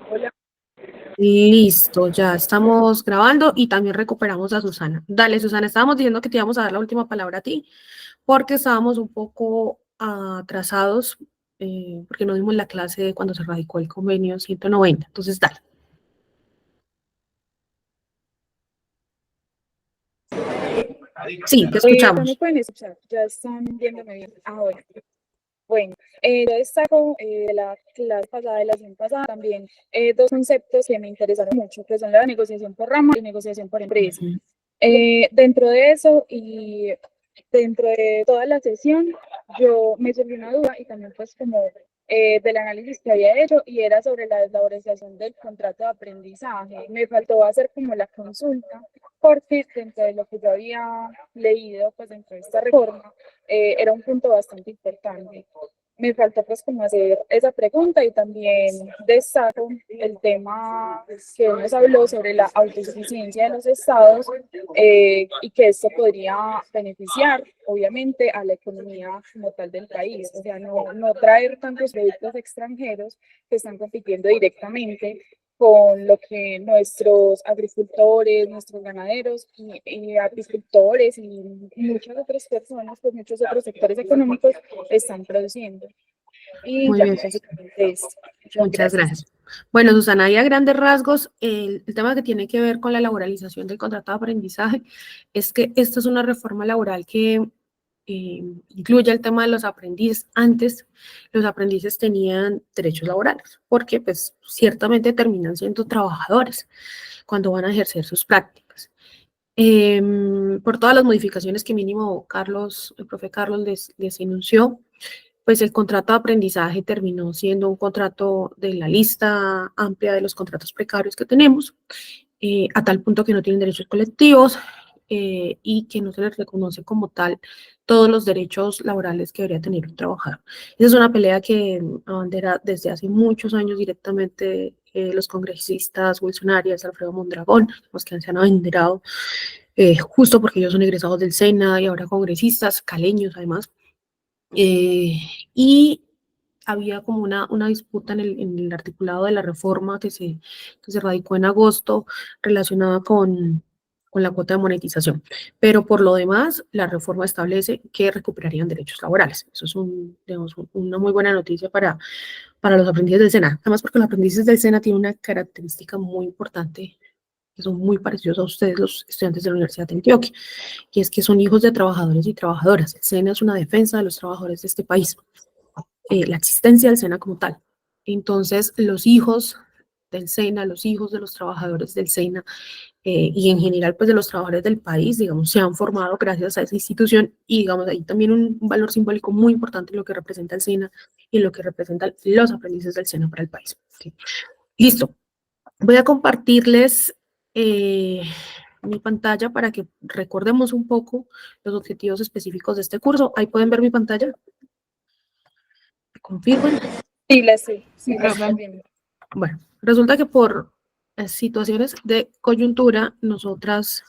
Hola. Listo, ya estamos grabando y también recuperamos a Susana. Dale, Susana, estábamos diciendo que te íbamos a dar la última palabra a ti porque estábamos un poco atrasados porque no dimos la clase de cuando se radicó el convenio 190. Entonces, dale. Sí, te Ya me escuchamos. pueden escuchar, ya están viéndome bien. Bueno. Bueno, yo destaco de la clase pasada, de la sesión pasada, también dos conceptos que me interesaron mucho, que son la negociación por rama y negociación por empresa. Ujú. Dentro de eso y dentro de toda la sesión, yo me surgió una duda y también pues como del análisis que había hecho y era sobre la deslaborización del contrato de aprendizaje. Me faltó hacer como la consulta porque dentro de lo que yo había leído pues dentro de esta reforma era un punto bastante importante. Me faltó pues como hacer esa pregunta y también destaco el tema que nos habló sobre la autosuficiencia de los estados y que esto podría beneficiar obviamente a la economía como tal del país, o sea, no traer tantos productos extranjeros que están compitiendo directamente con lo que nuestros agricultores, nuestros ganaderos y apicultores y muchas otras personas, pues muchos otros sectores económicos están produciendo. Y Muy ya, bien, básicamente esto. Muchas muchas gracias. gracias. Bueno, Susana, ahí a grandes rasgos, el tema que tiene que ver con la laboralización del contrato de aprendizaje es que esta es una reforma laboral que incluye el tema de los aprendices. Antes, los aprendices tenían derechos laborales, porque pues ciertamente terminan siendo trabajadores cuando van a ejercer sus prácticas. Por todas las modificaciones que mínimo Carlos, el profe Carlos les enunció, pues el contrato de aprendizaje terminó siendo un contrato de la lista amplia de los contratos precarios que tenemos, a tal punto que no tienen derechos colectivos y que no se les reconoce como tal todos los derechos laborales que debería tener un trabajador. Esa es una pelea que abandera desde hace muchos años directamente los congresistas Wilson Arias, Alfredo Mondragón, los que se han abanderado justo porque ellos son egresados del SENA y ahora congresistas, caleños además. Eh, y había como una disputa en el articulado de la reforma que se radicó en agosto relacionada con la cuota de monetización. Pero por lo demás, la reforma establece que recuperarían derechos laborales. Eso es digamos, una muy buena noticia para los aprendices del SENA. Además, porque los aprendices del SENA tienen una característica muy importante que son muy parecidos a ustedes, los estudiantes de la Universidad de Antioquia, y es que son hijos de trabajadores y trabajadoras. El SENA es una defensa de los trabajadores de este país, la existencia del SENA como tal. Entonces, los hijos del SENA, los hijos de los trabajadores del SENA y en general pues de los trabajadores del país, digamos, se han formado gracias a esa institución y digamos ahí también un valor simbólico muy importante en lo que representa el SENA y en lo que representan los aprendices del SENA para el país. ¿Sí? Listo, voy a compartirles mi pantalla para que recordemos un poco los objetivos específicos de este curso. Ahí pueden ver mi pantalla. ¿Me confirman? Sí, la estamos viendo. Bueno, resulta que por situaciones de coyuntura, nosotras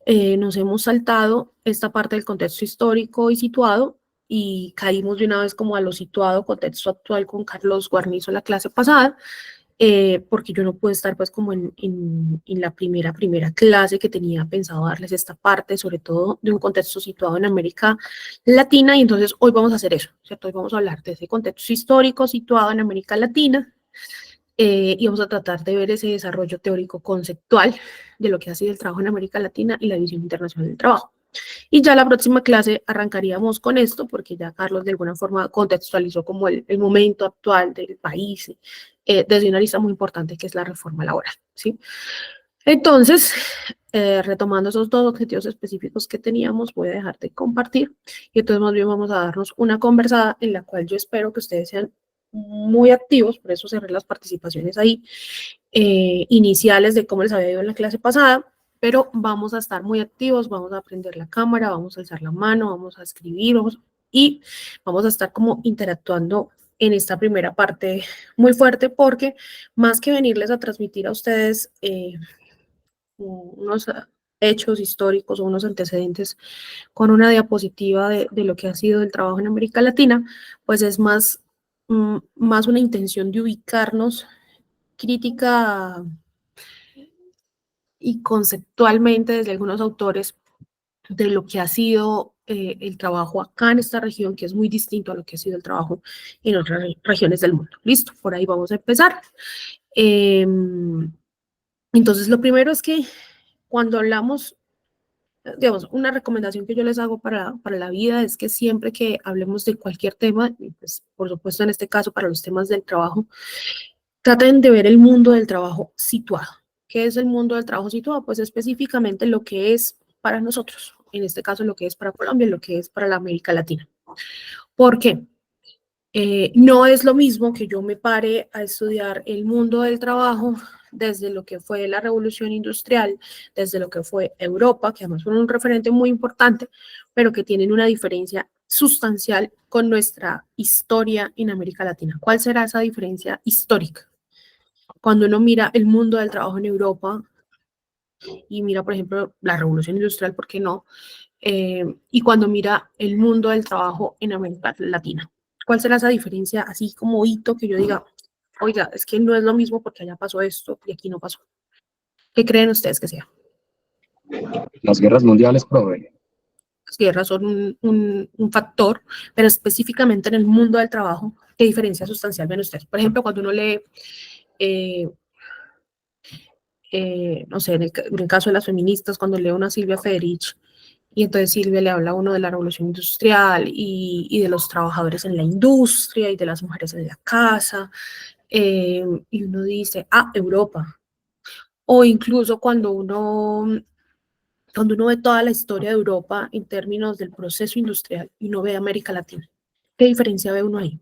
nos hemos saltado esta parte del contexto histórico y situado y caímos de una vez como a lo situado, contexto actual con Carlos Guarnizo en la clase pasada, porque yo no pude estar pues como en la primera clase que tenía pensado darles esta parte, sobre todo de un contexto situado en América Latina, y entonces hoy vamos a hacer eso, ¿cierto? Hoy vamos a hablar de ese contexto histórico situado en América Latina, y vamos a tratar de ver ese desarrollo teórico conceptual de lo que ha sido el trabajo en América Latina y la visión internacional del trabajo. Y ya la próxima clase arrancaríamos con esto, porque ya Carlos de alguna forma contextualizó como el momento actual del país desde una lista muy importante que es la reforma laboral, ¿sí? Entonces, retomando esos dos objetivos específicos que teníamos, voy a dejar de compartir y entonces más bien vamos a darnos una conversada en la cual yo espero que ustedes sean muy activos, por eso cerré las participaciones ahí iniciales de cómo les había ido en la clase pasada, pero vamos a estar muy activos, vamos a prender la cámara, vamos a alzar la mano, vamos a escribir y vamos a estar como interactuando en esta primera parte muy fuerte porque más que venirles a transmitir a ustedes unos hechos históricos o unos antecedentes con una diapositiva de lo que ha sido el trabajo en América Latina, pues es más una intención de ubicarnos crítica y conceptualmente desde algunos autores de lo que ha sido el trabajo acá en esta región, que es muy distinto a lo que ha sido el trabajo en otras regiones del mundo. Listo, por ahí vamos a empezar. Entonces, lo primero es que cuando hablamos, digamos, una recomendación que yo les hago para la vida es que siempre que hablemos de cualquier tema, y pues, por supuesto en este caso para los temas del trabajo, traten de ver el mundo del trabajo situado. ¿Qué es el mundo del trabajo situado? Pues específicamente lo que es para nosotros, en este caso lo que es para Colombia, lo que es para la América Latina. ¿Por qué? No es lo mismo que yo me pare a estudiar el mundo del trabajo desde lo que fue la revolución industrial, desde lo que fue Europa, que además fue un referente muy importante, pero que tienen una diferencia sustancial con nuestra historia en América Latina. ¿Cuál será esa diferencia histórica? Cuando uno mira el mundo del trabajo en Europa y mira, por ejemplo, la revolución industrial, ¿por qué no? Y cuando mira el mundo del trabajo en América Latina. ¿Cuál será esa diferencia así como hito que yo diga, oiga, es que no es lo mismo porque allá pasó esto y aquí no pasó? ¿Qué creen ustedes que sea? Las guerras mundiales, profe. Las guerras son un factor, pero específicamente en el mundo del trabajo, ¿qué diferencia sustancial ven ustedes? Por ejemplo, cuando uno lee eh, no sé, en el caso de las feministas, cuando leo una Silvia Federici, y entonces Silvia le habla a uno de la revolución industrial y de los trabajadores en la industria y de las mujeres en la casa, y uno dice, ah, Europa. O incluso cuando uno ve toda la historia de Europa en términos del proceso industrial y uno ve América Latina. ¿Qué diferencia ve uno ahí?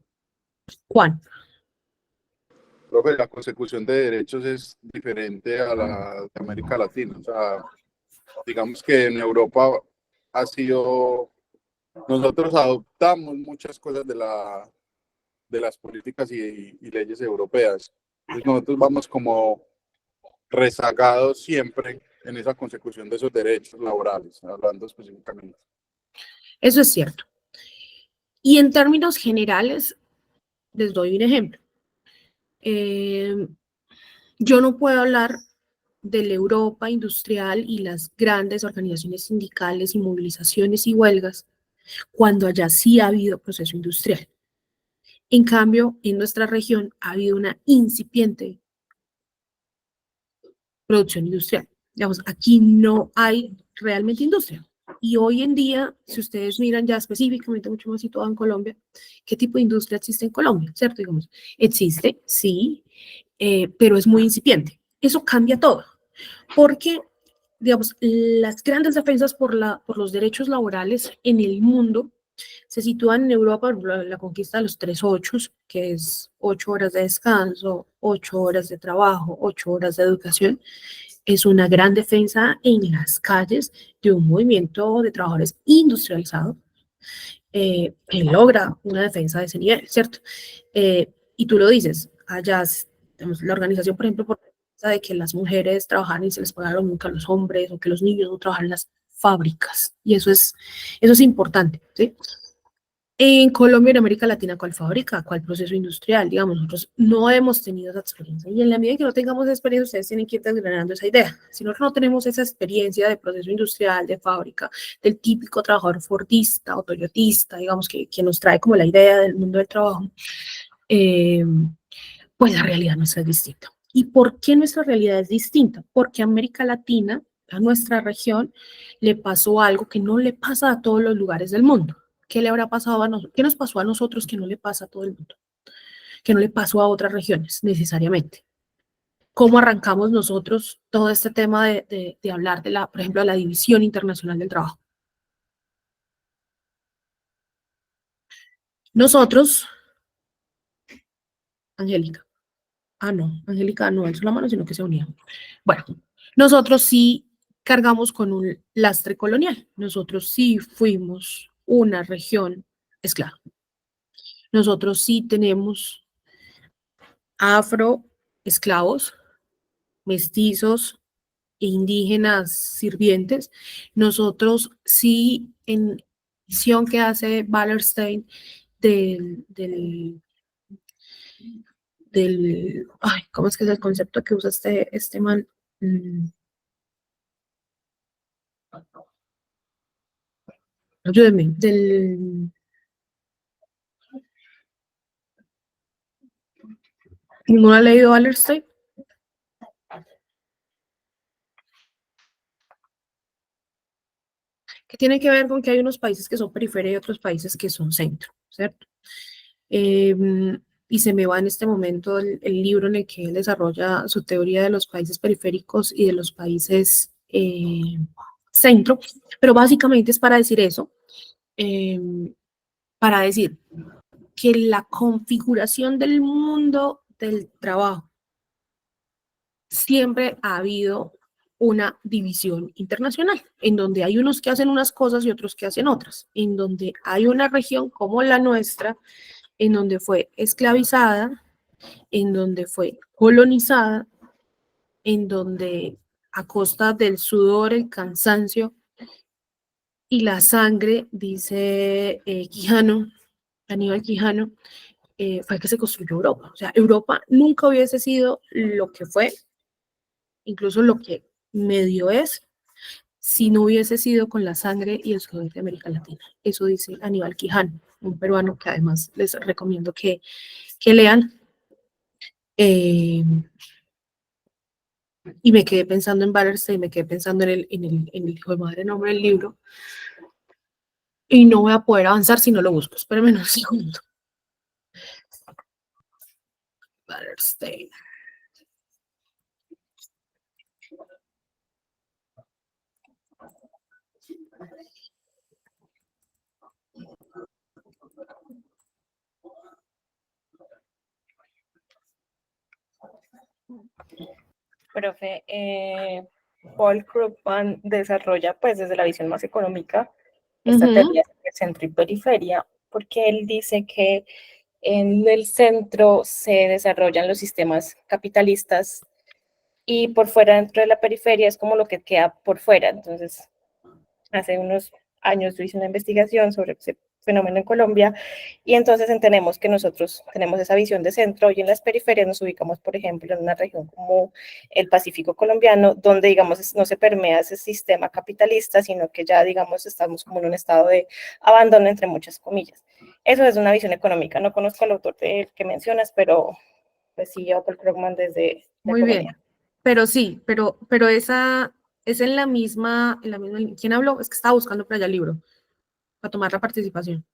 Juan. Profe, la consecución de derechos es diferente a la de América Latina. O sea, digamos que en Europa ha sido, nosotros adoptamos muchas cosas de las políticas y leyes europeas. Entonces nosotros vamos como rezagados siempre en esa consecución de esos derechos laborales, hablando específicamente. Eso es cierto. Y en términos generales, les doy un ejemplo. Yo no puedo hablar de la Europa industrial y las grandes organizaciones sindicales y movilizaciones y huelgas cuando allá sí ha habido proceso industrial. En cambio, en nuestra región ha habido una incipiente producción industrial. Digamos, aquí no hay realmente industria. Y hoy en día, si ustedes miran ya específicamente mucho más situado en Colombia, ¿qué tipo de industria existe en Colombia? ¿Cierto? Digamos, existe, sí, pero es muy incipiente. Eso cambia todo, porque, digamos, las grandes defensas por los derechos laborales en el mundo se sitúan en Europa, por la conquista de los 3 8, que es 8 horas de descanso, 8 horas de trabajo, 8 horas de educación. Es una gran defensa en las calles de un movimiento de trabajadores industrializado que logra una defensa de ese nivel, ¿cierto? Y tú lo dices, allá digamos, la organización, por ejemplo, por de que las mujeres trabajaran y se les pagaron nunca a los hombres o que los niños no trabajan en las fábricas. Y eso es importante, ¿sí? En Colombia, en América Latina, ¿cuál fábrica? ¿Cuál proceso industrial? Digamos, nosotros no hemos tenido esa experiencia. Y en la medida que no tengamos esa experiencia, ustedes tienen que ir desgranando esa idea. Si nosotros no tenemos esa experiencia de proceso industrial, de fábrica, del típico trabajador fordista o toyotista, digamos, que nos trae como la idea del mundo del trabajo, eh, pues la realidad nuestra es distinta. ¿Y por qué nuestra realidad es distinta? Porque a América Latina, a nuestra región, le pasó algo que no le pasa a todos los lugares del mundo. ¿Qué le habrá pasado a nosotros? ¿Qué nos pasó a nosotros que no le pasa a todo el mundo? Que no le pasó a otras regiones necesariamente. ¿Cómo arrancamos nosotros todo este tema de hablar de por ejemplo, de la División Internacional del Trabajo? Nosotros, Angélica, no, Angélica no alzó la mano, sino que se unía. Bueno, nosotros sí cargamos con un lastre colonial. Nosotros sí fuimos una región esclava. Nosotros sí tenemos afro esclavos, mestizos e indígenas sirvientes. Nosotros sí, en visión que hace Wallerstein del ay, ¿cómo es que es el concepto que usa este man? Ayúdenme, ¿ninguno ha leído Wallerstein? Que tiene que ver con que hay unos países que son periferia y otros países que son centro, ¿cierto? Y se me va en este momento el libro en el que él desarrolla su teoría de los países periféricos y de los países centro, pero básicamente es para decir eso, para decir que la configuración del mundo del trabajo siempre ha habido una división internacional, en donde hay unos que hacen unas cosas y otros que hacen otras, en donde hay una región como la nuestra, en donde fue esclavizada, en donde fue colonizada, en donde a costa del sudor, el cansancio y la sangre, dice Aníbal Quijano, fue que se construyó Europa. O sea, Europa nunca hubiese sido lo que fue, incluso lo que medio es, si no hubiese sido con la sangre y el sudor de América Latina. Eso dice Aníbal Quijano, un peruano que además les recomiendo que lean. Y me quedé pensando en Wallerstein, me quedé pensando en el hijo de madre nombre del libro, y no voy a poder avanzar si no lo busco. Espérenme un segundo. Wallerstein. Profe, Paul Krugman desarrolla, pues, desde la visión más económica, esta teoría de centro y periferia, porque él dice que en el centro se desarrollan los sistemas capitalistas y por fuera, dentro de la periferia, es como lo que queda por fuera. Entonces, hace unos años yo hice una investigación sobre ese fenómeno en Colombia y entonces entendemos que nosotros tenemos esa visión de centro y en las periferias nos ubicamos, por ejemplo, en una región como el Pacífico colombiano, donde, digamos, no se permea ese sistema capitalista, sino que ya, digamos, estamos como en un estado de abandono, entre muchas comillas. Eso es una visión económica. No conozco al autor que mencionas, pero pues sí, Paul Krugman desde Muy economía. bien, pero sí, pero esa es en la misma línea. ¿Quién habló? Es que estaba buscando por allá el libro para tomar la participación.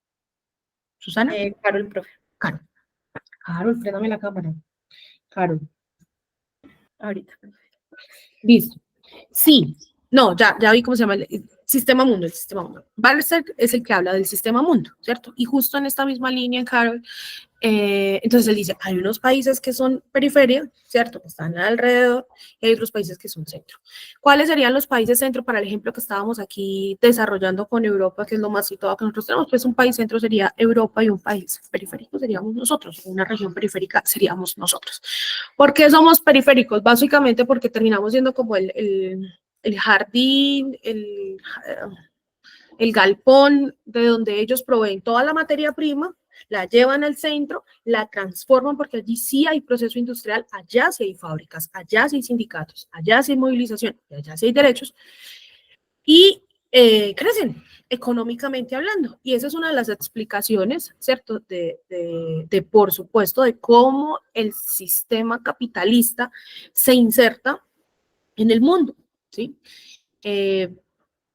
¿Susana? Carol, profe. Carol, préndame la cámara. Carol. Ahorita. Listo. Sí, no, ya vi cómo se llama el sistema mundo, el sistema mundo. Wallerstein es el que habla del sistema mundo, ¿cierto? Y justo en esta misma línea, Carol, entonces él dice, hay unos países que son periferia, ¿cierto? Que están alrededor, y hay otros países que son centro. ¿Cuáles serían los países centro para el ejemplo que estábamos aquí desarrollando con Europa, que es lo más situado que nosotros tenemos? Pues un país centro sería Europa y un país periférico seríamos nosotros, una región periférica seríamos nosotros. ¿Por qué somos periféricos? Básicamente porque terminamos siendo como el jardín, el galpón de donde ellos proveen toda la materia prima, la llevan al centro, la transforman porque allí sí hay proceso industrial, allá sí hay fábricas, allá sí hay sindicatos, allá sí hay movilización, allá sí hay derechos y crecen económicamente hablando. Y esa es una de las explicaciones, ¿cierto? De por supuesto, de cómo el sistema capitalista se inserta en el mundo, ¿sí?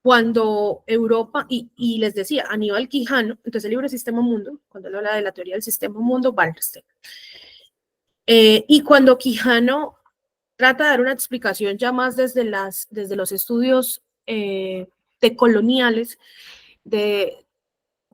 Cuando Europa, y les decía, Aníbal Quijano, entonces el libro Sistema Mundo, cuando él habla de la teoría del sistema mundo, Wallerstein. Y cuando Quijano trata de dar una explicación ya más desde los estudios decoloniales,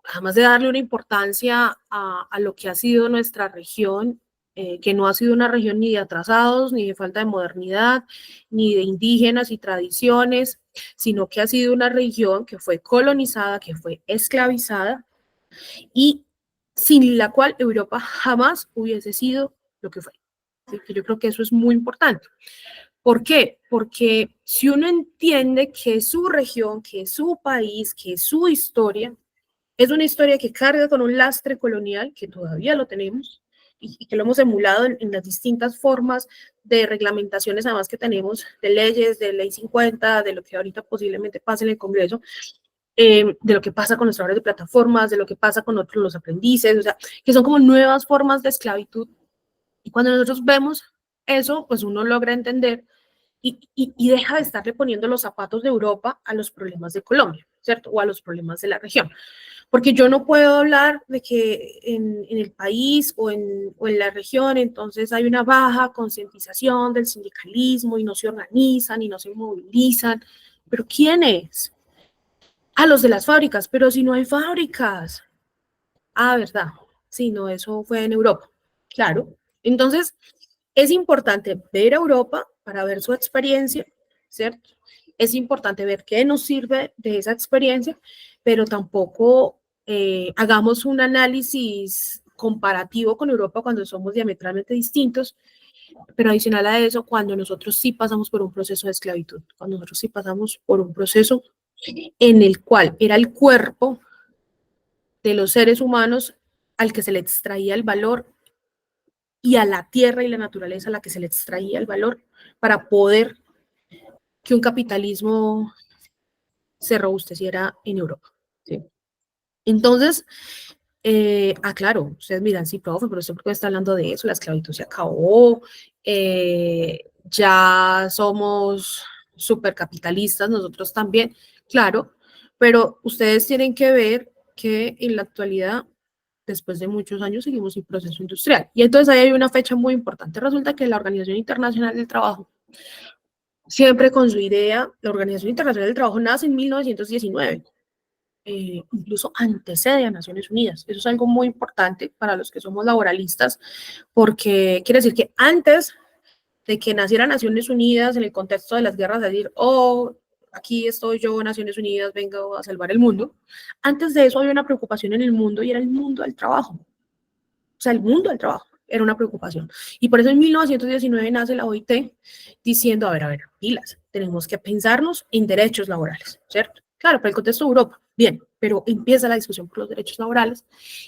además de darle una importancia a lo que ha sido nuestra región, que no ha sido una región ni de atrasados, ni de falta de modernidad, ni de indígenas y tradiciones, sino que ha sido una región que fue colonizada, que fue esclavizada y sin la cual Europa jamás hubiese sido lo que fue. ¿Sí? Que yo creo que eso es muy importante. ¿Por qué? Porque si uno entiende que su región, que su país, que su historia es una historia que carga con un lastre colonial, que todavía lo tenemos, y que lo hemos emulado en las distintas formas de reglamentaciones, además que tenemos de leyes, de ley 50, de lo que ahorita posiblemente pase en el Congreso, de lo que pasa con los trabajadores de plataformas, de lo que pasa con otros los aprendices, o sea, que son como nuevas formas de esclavitud. Y cuando nosotros vemos eso, pues uno logra entender y deja de estarle poniendo los zapatos de Europa a los problemas de Colombia, ¿cierto? O a los problemas de la región. Porque yo no puedo hablar de que en el país o en la región entonces hay una baja concientización del sindicalismo y no se organizan y no se movilizan. ¿Pero quiénes? A los de las fábricas, pero si no hay fábricas. Ah, ¿verdad? Sí, no, eso fue en Europa. Claro. Entonces, es importante ver a Europa para ver su experiencia, ¿cierto? Es importante ver qué nos sirve de esa experiencia, pero tampoco hagamos un análisis comparativo con Europa cuando somos diametralmente distintos, pero adicional a eso, cuando nosotros sí pasamos por un proceso de esclavitud, cuando nosotros sí pasamos por un proceso en el cual era el cuerpo de los seres humanos al que se le extraía el valor y a la tierra y la naturaleza a la que se le extraía el valor para poder que un capitalismo se robusteciera en Europa. ¿Sí? Entonces, claro, ustedes miran, sí, profe, pero usted por qué está hablando de eso, la esclavitud se acabó, ya somos supercapitalistas, nosotros también, claro, pero ustedes tienen que ver que en la actualidad, después de muchos años, seguimos sin proceso industrial. Y entonces ahí hay una fecha muy importante. Resulta que la Organización Internacional del Trabajo, siempre con su idea, la Organización Internacional del Trabajo nace en 1919. Incluso antecede a Naciones Unidas. Eso es algo muy importante para los que somos laboralistas, porque quiere decir que antes de que naciera Naciones Unidas en el contexto de las guerras, de decir, oh, aquí estoy yo, Naciones Unidas, vengo a salvar el mundo, antes de eso había una preocupación en el mundo y era el mundo del trabajo. O sea, el mundo del trabajo era una preocupación. Y por eso en 1919 nace la OIT diciendo, a ver, pilas, tenemos que pensarnos en derechos laborales, ¿cierto? Claro, para el contexto de Europa, bien, pero empieza la discusión por los derechos laborales.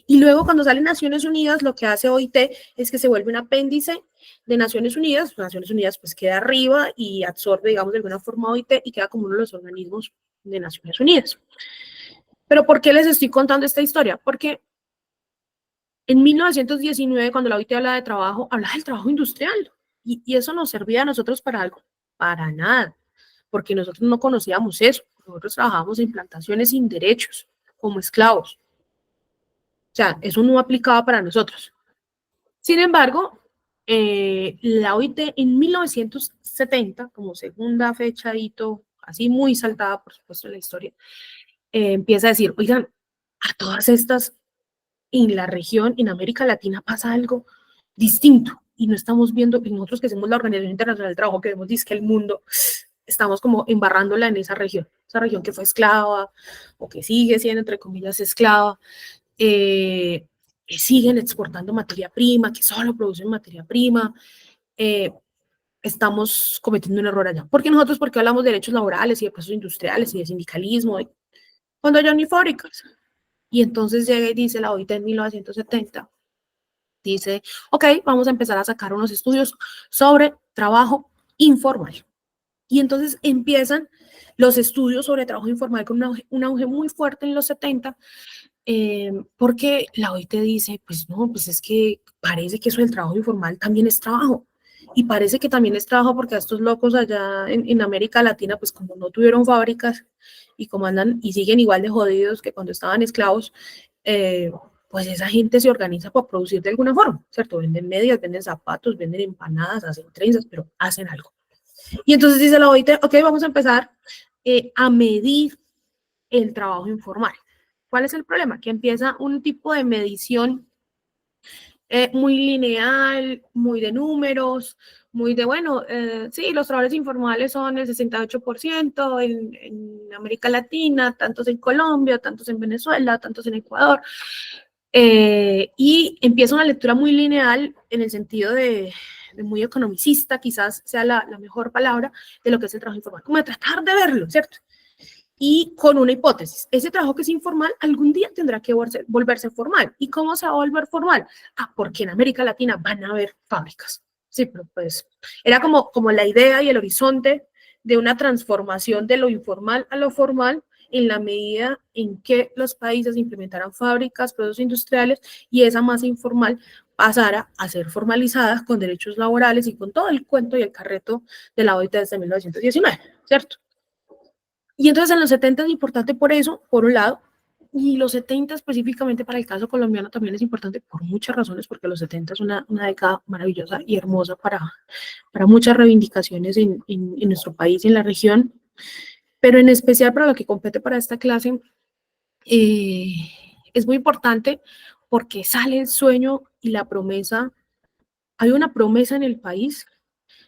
Y luego cuando sale Naciones Unidas, lo que hace OIT es que se vuelve un apéndice de Naciones Unidas. Naciones Unidas pues queda arriba y absorbe, digamos, de alguna forma OIT y queda como uno de los organismos de Naciones Unidas. Pero ¿por qué les estoy contando esta historia? Porque en 1919, cuando la OIT habla de trabajo, habla del trabajo industrial. Y eso nos servía a nosotros para algo, para nada, porque nosotros no conocíamos eso. Nosotros trabajábamos en plantaciones sin derechos, como esclavos. O sea, eso no aplicaba para nosotros. Sin embargo, la OIT en 1970, como segunda fecha, hito, así muy saltada, por supuesto, en la historia, empieza a decir, oigan, a todas estas en la región, en América Latina, pasa algo distinto y no estamos viendo, y nosotros que somos la Organización Internacional del Trabajo, que vemos que el mundo, estamos como embarrándola en esa región que fue esclava o que sigue siendo, entre comillas, esclava, que siguen exportando materia prima, que solo producen materia prima, estamos cometiendo un error allá. Porque nosotros, porque hablamos de derechos laborales y de procesos industriales y de sindicalismo, cuando ya no hay fábricas. Y entonces llega y dice la OIT en 1970, dice, ok, vamos a empezar a sacar unos estudios sobre trabajo informal. Y entonces empiezan los estudios sobre trabajo informal con un auge muy fuerte en los 70, porque la OIT dice, pues no, pues es que parece que eso del trabajo informal también es trabajo. Y parece que también es trabajo porque a estos locos allá en América Latina, pues como no tuvieron fábricas y como andan y siguen igual de jodidos que cuando estaban esclavos, pues esa gente se organiza para producir de alguna forma, ¿cierto? Venden medias, venden zapatos, venden empanadas, hacen trenzas, pero hacen algo. Y entonces dice la OIT, ok, vamos a empezar a medir el trabajo informal. ¿Cuál es el problema? Que empieza un tipo de medición muy lineal, muy de números, muy de, bueno, sí, los trabajadores informales son el 68% en América Latina, tantos en Colombia, tantos en Venezuela, tantos en Ecuador, y empieza una lectura muy lineal en el sentido de muy economicista, quizás sea la mejor palabra, de lo que es el trabajo informal, como de tratar de verlo, ¿cierto? y con una hipótesis. Ese trabajo que es informal algún día tendrá que volverse formal. ¿Y cómo se va a volver formal? Porque en América Latina van a haber fábricas. Sí, pero pues era como la idea y el horizonte de una transformación de lo informal a lo formal en la medida en que los países implementaran fábricas, procesos industriales y esa masa informal pasara a ser formalizada con derechos laborales y con todo el cuento y el carreto de la OIT desde 1919, ¿cierto? Y entonces en los 70 es importante por eso, por un lado, y los 70 específicamente para el caso colombiano también es importante por muchas razones, porque los 70 es una década maravillosa y hermosa para muchas reivindicaciones en nuestro país y en la región, pero en especial para lo que compete para esta clase, es muy importante porque sale el sueño y la promesa, hay una promesa en el país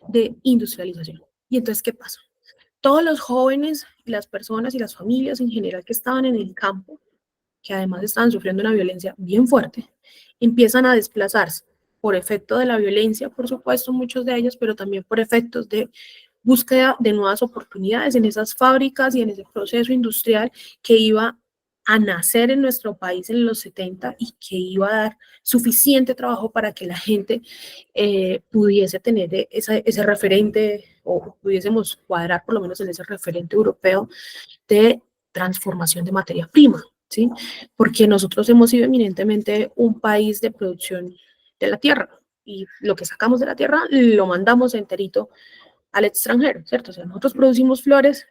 de industrialización. Y entonces, ¿qué pasa? Todos los jóvenes y las personas y las familias en general que estaban en el campo, que además estaban sufriendo una violencia bien fuerte, empiezan a desplazarse por efecto de la violencia, por supuesto, muchos de ellos, pero también por efectos de búsqueda de nuevas oportunidades en esas fábricas y en ese proceso industrial que iba a nacer en nuestro país en los 70 y que iba a dar suficiente trabajo para que la gente pudiese tener ese referente o pudiésemos cuadrar por lo menos en ese referente europeo de transformación de materia prima, ¿sí? Porque nosotros hemos sido eminentemente un país de producción de la tierra y lo que sacamos de la tierra lo mandamos enterito al extranjero, ¿cierto? O sea, nosotros producimos flores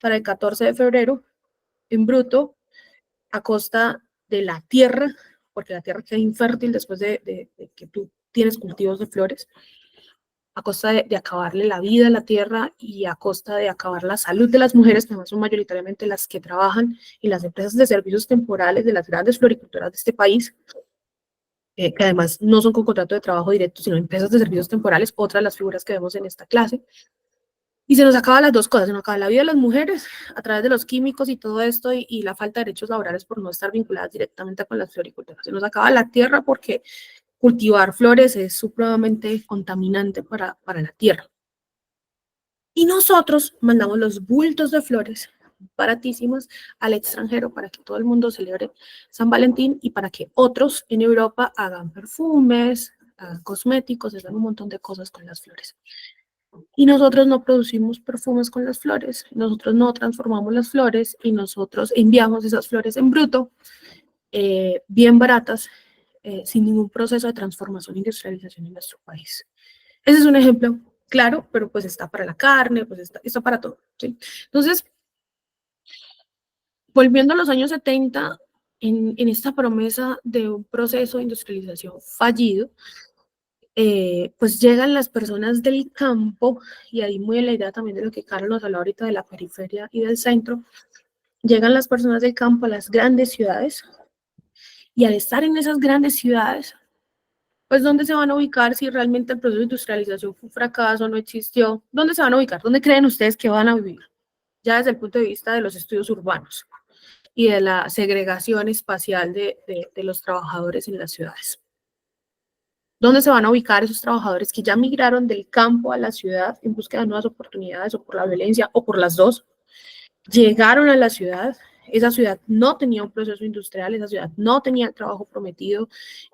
para el 14 de febrero en bruto a costa de la tierra, porque la tierra queda infértil después de que tú tienes cultivos de flores, a costa de acabarle la vida a la tierra y a costa de acabar la salud de las mujeres, que además son mayoritariamente las que trabajan en las empresas de servicios temporales de las grandes floricultoras de este país, que además no son con contrato de trabajo directo, sino empresas de servicios temporales, otras de las figuras que vemos en esta clase. Y se nos acaban las dos cosas, se nos acaba la vida de las mujeres a través de los químicos y todo esto y la falta de derechos laborales por no estar vinculadas directamente con las floricultoras. Se nos acaba la tierra porque cultivar flores es supremamente contaminante para la tierra. Y nosotros mandamos los bultos de flores baratísimas al extranjero para que todo el mundo celebre San Valentín y para que otros en Europa hagan perfumes, hagan cosméticos, hagan un montón de cosas con las flores. Y nosotros no producimos perfumes con las flores, nosotros no transformamos las flores y nosotros enviamos esas flores en bruto, bien baratas, sin ningún proceso de transformación e industrialización en nuestro país. Ese es un ejemplo claro, pero pues está para la carne, pues está para todo, ¿sí? Entonces, volviendo a los años 70, en esta promesa de un proceso de industrialización fallido, pues llegan las personas del campo, y ahí muy en la idea también de lo que Carlos nos habló ahorita de la periferia y del centro, llegan las personas del campo a las grandes ciudades, y al estar en esas grandes ciudades, pues ¿dónde se van a ubicar si realmente el proceso de industrialización fue un fracaso, no existió? ¿Dónde se van a ubicar? ¿Dónde creen ustedes que van a vivir? Ya desde el punto de vista de los estudios urbanos y de la segregación espacial de los trabajadores en las ciudades. ¿Dónde se van a ubicar esos trabajadores que ya migraron del campo a la ciudad en búsqueda de nuevas oportunidades o por la violencia o por las dos? Llegaron a la ciudad, esa ciudad no tenía un proceso industrial, esa ciudad no tenía el trabajo prometido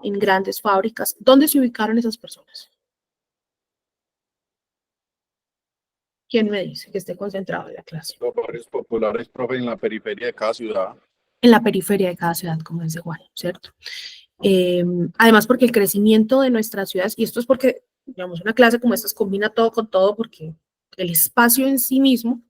en grandes fábricas. ¿Dónde se ubicaron esas personas? ¿Quién me dice que esté concentrado en la clase? Los barrios populares, profe, en la periferia de cada ciudad. En la periferia de cada ciudad, como dice Juan, ¿cierto? Además, porque el crecimiento de nuestras ciudades, y esto es porque, digamos, una clase como esta combina todo con todo, porque el espacio en sí mismo,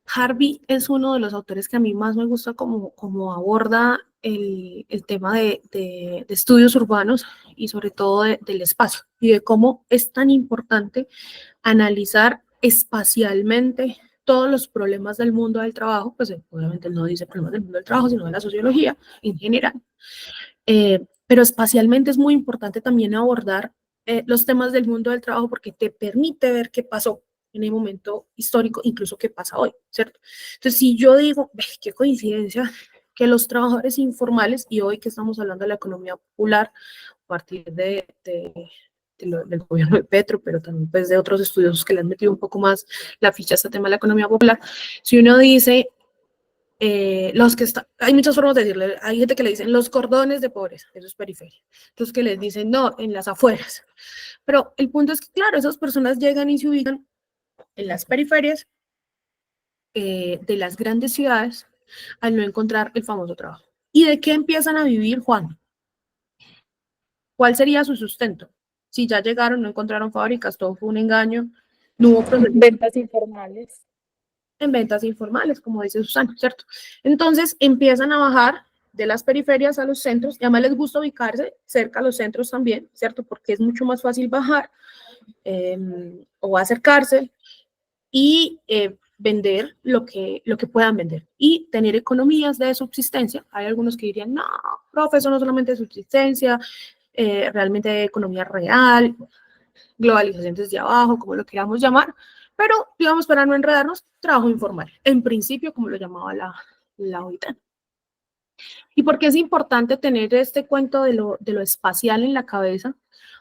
Harvey es uno de los autores que a mí más me gusta como aborda el tema de estudios urbanos y sobre todo del espacio, y de cómo es tan importante analizar espacialmente todos los problemas del mundo del trabajo, pues obviamente no dice problemas del mundo del trabajo, sino de la sociología en general. Pero espacialmente es muy importante también abordar los temas del mundo del trabajo porque te permite ver qué pasó en el momento histórico, incluso qué pasa hoy, ¿cierto? Entonces, si yo digo, qué coincidencia que los trabajadores informales, y hoy que estamos hablando de la economía popular, a partir del gobierno de Petro, pero también pues de otros estudios que le han metido un poco más la ficha a este tema de la economía popular, si uno dice los que están, hay muchas formas de decirle, hay gente que le dicen los cordones de pobreza, eso es periferia, otros que les dicen no, en las afueras, pero el punto es que claro, esas personas llegan y se ubican en las periferias de las grandes ciudades al no encontrar el famoso trabajo. ¿Y de qué empiezan a vivir, Juan? ¿Cuál sería su sustento? Si ya llegaron, no encontraron fábricas, todo fue un engaño, no hubo proceso Ventas informales. en ventas informales, como dice Susana, ¿cierto? Entonces empiezan a bajar de las periferias a los centros, y además les gusta ubicarse cerca a los centros también, ¿cierto? Porque es mucho más fácil bajar o acercarse y vender lo que puedan vender y tener economías de subsistencia. Hay algunos que dirían, no, profe, eso no solamente es subsistencia, realmente economía real, globalización desde abajo, como lo queramos llamar, pero digamos para no enredarnos, trabajo informal, en principio como lo llamaba la OIT. ¿Y por qué es importante tener este cuento de lo espacial en la cabeza?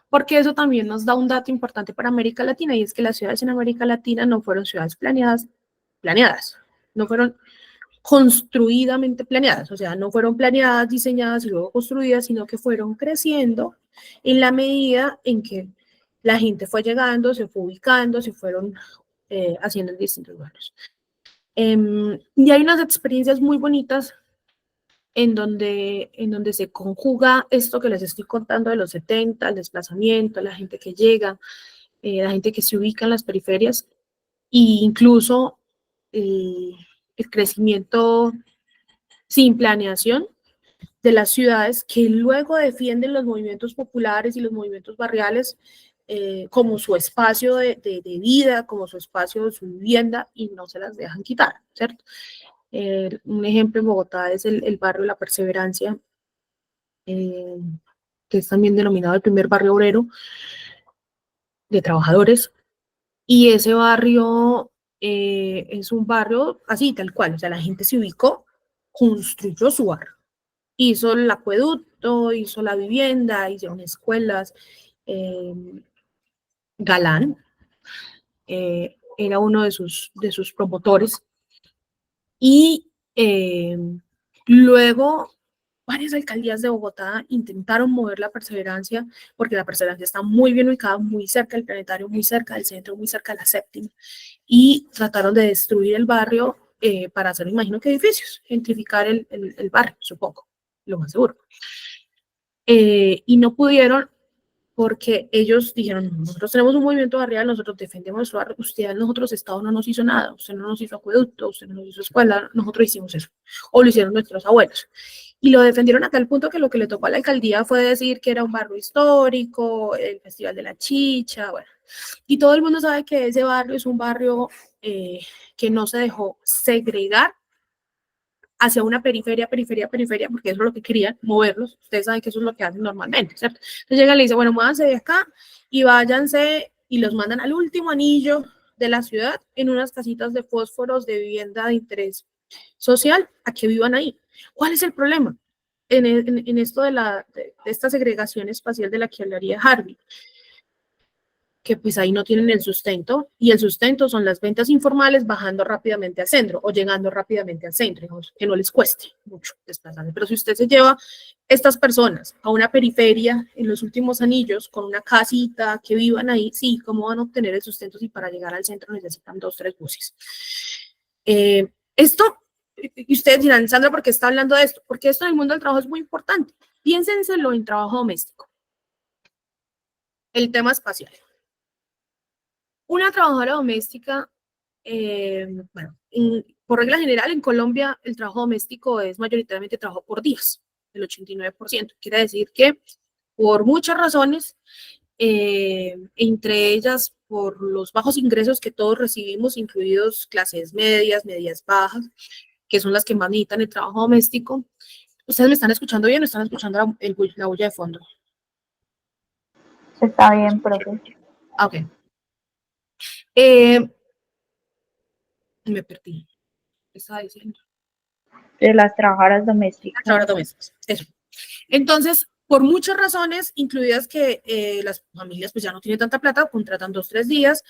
Porque eso también nos da un dato importante para América Latina, y es que las ciudades en América Latina no fueron ciudades planeadas, no fueron construidamente planeadas, o sea, no fueron planeadas, diseñadas y luego construidas, sino que fueron creciendo en la medida en que la gente fue llegando, se fue ubicando, se fueron haciendo en distintos lugares. Y hay unas experiencias muy bonitas en donde se conjuga esto que les estoy contando de los 70, el desplazamiento, la gente que llega, la gente que se ubica en las periferias, e incluso el crecimiento sin planeación de las ciudades que luego defienden los movimientos populares y los movimientos barriales como su espacio de vida, como su espacio de su vivienda, y no se las dejan quitar, ¿cierto? Un ejemplo en Bogotá es el barrio La Perseverancia, que es también denominado el primer barrio obrero de trabajadores, y ese barrio es un barrio así, tal cual, o sea, la gente se ubicó, construyó su barrio, hizo el acueducto, hizo la vivienda, hicieron escuelas. Galán era uno de sus promotores, y luego varias alcaldías de Bogotá intentaron mover La Perseverancia, porque La Perseverancia está muy bien ubicada, muy cerca del Planetario, muy cerca del centro, muy cerca de la Séptima, y trataron de destruir el barrio para hacer, imagino que edificios, gentrificar el barrio, supongo, lo más seguro. Y no pudieron, porque ellos dijeron, nosotros tenemos un movimiento barrial, nosotros defendemos nuestro barrio, usted, nosotros, Estado no nos hizo nada, usted no nos hizo acueducto, usted no nos hizo escuela, nosotros hicimos eso, o lo hicieron nuestros abuelos. Y lo defendieron a tal punto que lo que le tocó a la alcaldía fue decir que era un barrio histórico, el Festival de la Chicha, bueno. Y todo el mundo sabe que ese barrio es un barrio que no se dejó segregar hacia una periferia, porque eso es lo que querían, moverlos. Ustedes saben que eso es lo que hacen normalmente, ¿cierto? Entonces llega y le dice, bueno, muévanse de acá y váyanse, y los mandan al último anillo de la ciudad en unas casitas de fósforos de vivienda de interés social, a que vivan ahí. ¿Cuál es el problema en esto de esta segregación espacial de la que hablaría Harvey? Que pues ahí no tienen el sustento, y el sustento son las ventas informales bajando rápidamente al centro o llegando rápidamente al centro, digamos, que no les cueste mucho desplazarse. Pero si usted se lleva estas personas a una periferia en los últimos anillos con una casita, que vivan ahí, sí, ¿cómo van a obtener el sustento si para llegar al centro necesitan 2, 3 buses? Esto, y ustedes dirán, Sandra, ¿por qué está hablando de esto? Porque esto en el mundo del trabajo es muy importante. Piénsenselo en trabajo doméstico. El tema espacial. Una trabajadora doméstica, bueno, por regla general en Colombia el trabajo doméstico es mayoritariamente trabajo por días, el 89%. Quiere decir que por muchas razones, entre ellas por los bajos ingresos que todos recibimos, incluidos clases medias, medias bajas, que son las que más necesitan el trabajo doméstico. ¿Ustedes me están escuchando bien o están escuchando la bulla de fondo? Está bien, profe. Ok. Me perdí. ¿Qué estaba diciendo? De las trabajadoras domésticas. Trabajadoras domésticas, eso. Entonces, por muchas razones, incluidas que las familias pues ya no tienen tanta plata, contratan 2, 3 días,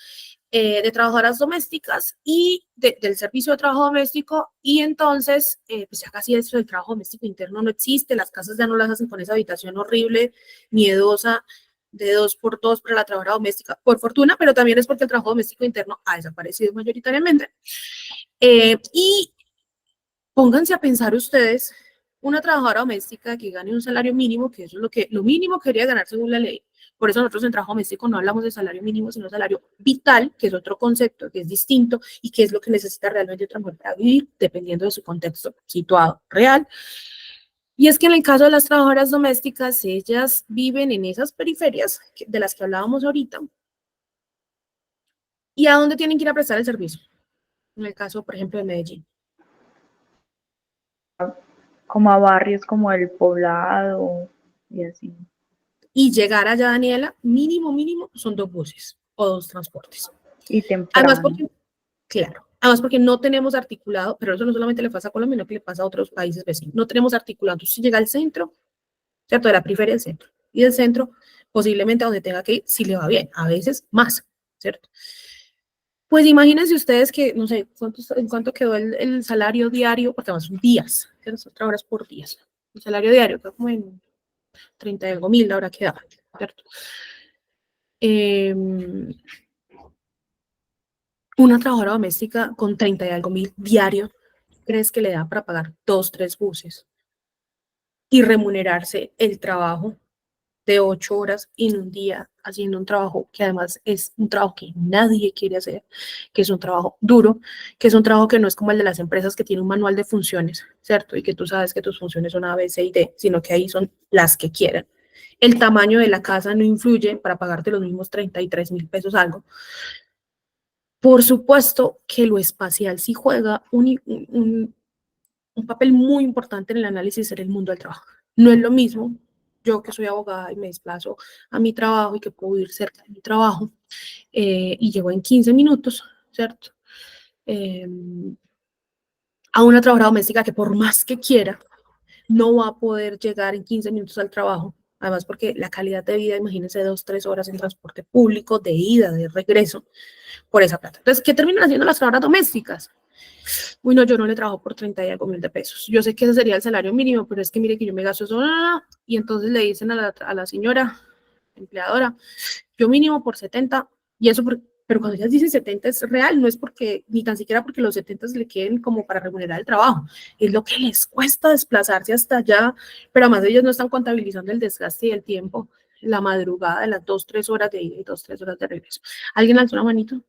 de trabajadoras domésticas y del servicio de trabajo doméstico, y entonces pues ya casi eso del trabajo doméstico interno no existe, las casas ya no las hacen con esa habitación horrible, miedosa, de 2x2 para la trabajadora doméstica, por fortuna, pero también es porque el trabajo doméstico interno ha desaparecido mayoritariamente. Y pónganse a pensar ustedes, una trabajadora doméstica que gane un salario mínimo, que eso es lo mínimo que debería ganar según la ley. Por eso nosotros en trabajo doméstico no hablamos de salario mínimo, sino salario vital, que es otro concepto, que es distinto y que es lo que necesita realmente otra mujer para vivir, dependiendo de su contexto situado real. Y es que en el caso de las trabajadoras domésticas, ellas viven en esas periferias de las que hablábamos ahorita. ¿Y a dónde tienen que ir a prestar el servicio? En el caso, por ejemplo, de Medellín. Como a barrios como el Poblado y así. Y llegar allá, Daniela, mínimo, son 2 buses o 2 transportes. Y Además, temprano. además porque no tenemos articulado, pero eso no solamente le pasa a Colombia, sino que le pasa a otros países vecinos. No tenemos articulado. Entonces, si llega al centro, ¿cierto? De la periferia del centro. Y del centro, posiblemente a donde tenga que ir, si le va bien, a veces más, ¿cierto? Pues imagínense ustedes que, no sé, ¿en cuánto quedó el salario diario? Porque además son días, ¿cierto? Son 3 horas por día. El salario diario quedó como en 30 y algo mil, la hora que da, ¿cierto? Una trabajadora doméstica con 30 y algo mil diario, ¿crees que le da para pagar 2, 3 buses y remunerarse el trabajo de 8 horas en un día, haciendo un trabajo que además es un trabajo que nadie quiere hacer, que es un trabajo duro, que es un trabajo que no es como el de las empresas que tiene un manual de funciones, ¿cierto? Y que tú sabes que tus funciones son A, B, C y D, sino que ahí son las que quieran. El tamaño de la casa no influye para pagarte los mismos 33.000 pesos algo. Por supuesto que lo espacial sí juega un papel muy importante en el análisis del mundo del trabajo. No es lo mismo yo que soy abogada y me desplazo a mi trabajo y que puedo ir cerca de mi trabajo y llego en 15 minutos, ¿cierto? A una trabajadora doméstica que por más que quiera, no va a poder llegar en 15 minutos al trabajo. Además, porque la calidad de vida, imagínense 2, 3 horas en transporte público, de ida, de regreso, por esa plata. Entonces, ¿qué terminan haciendo las trabajadoras domésticas? Uy, no, yo no le trabajo por 30 y algo mil de pesos. Yo sé que ese sería el salario mínimo, pero es que mire que yo me gasto eso. Y entonces le dicen a la señora empleadora, yo mínimo por 70, y eso, pero cuando ellas dicen 70 es real, no es porque, ni tan siquiera porque los 70 le queden como para remunerar el trabajo, es lo que les cuesta desplazarse hasta allá, pero además ellos no están contabilizando el desgaste y el tiempo, la madrugada de las 2, 3 horas de ida y 2, 3 horas de regreso. ¿Alguien lanzó una manito?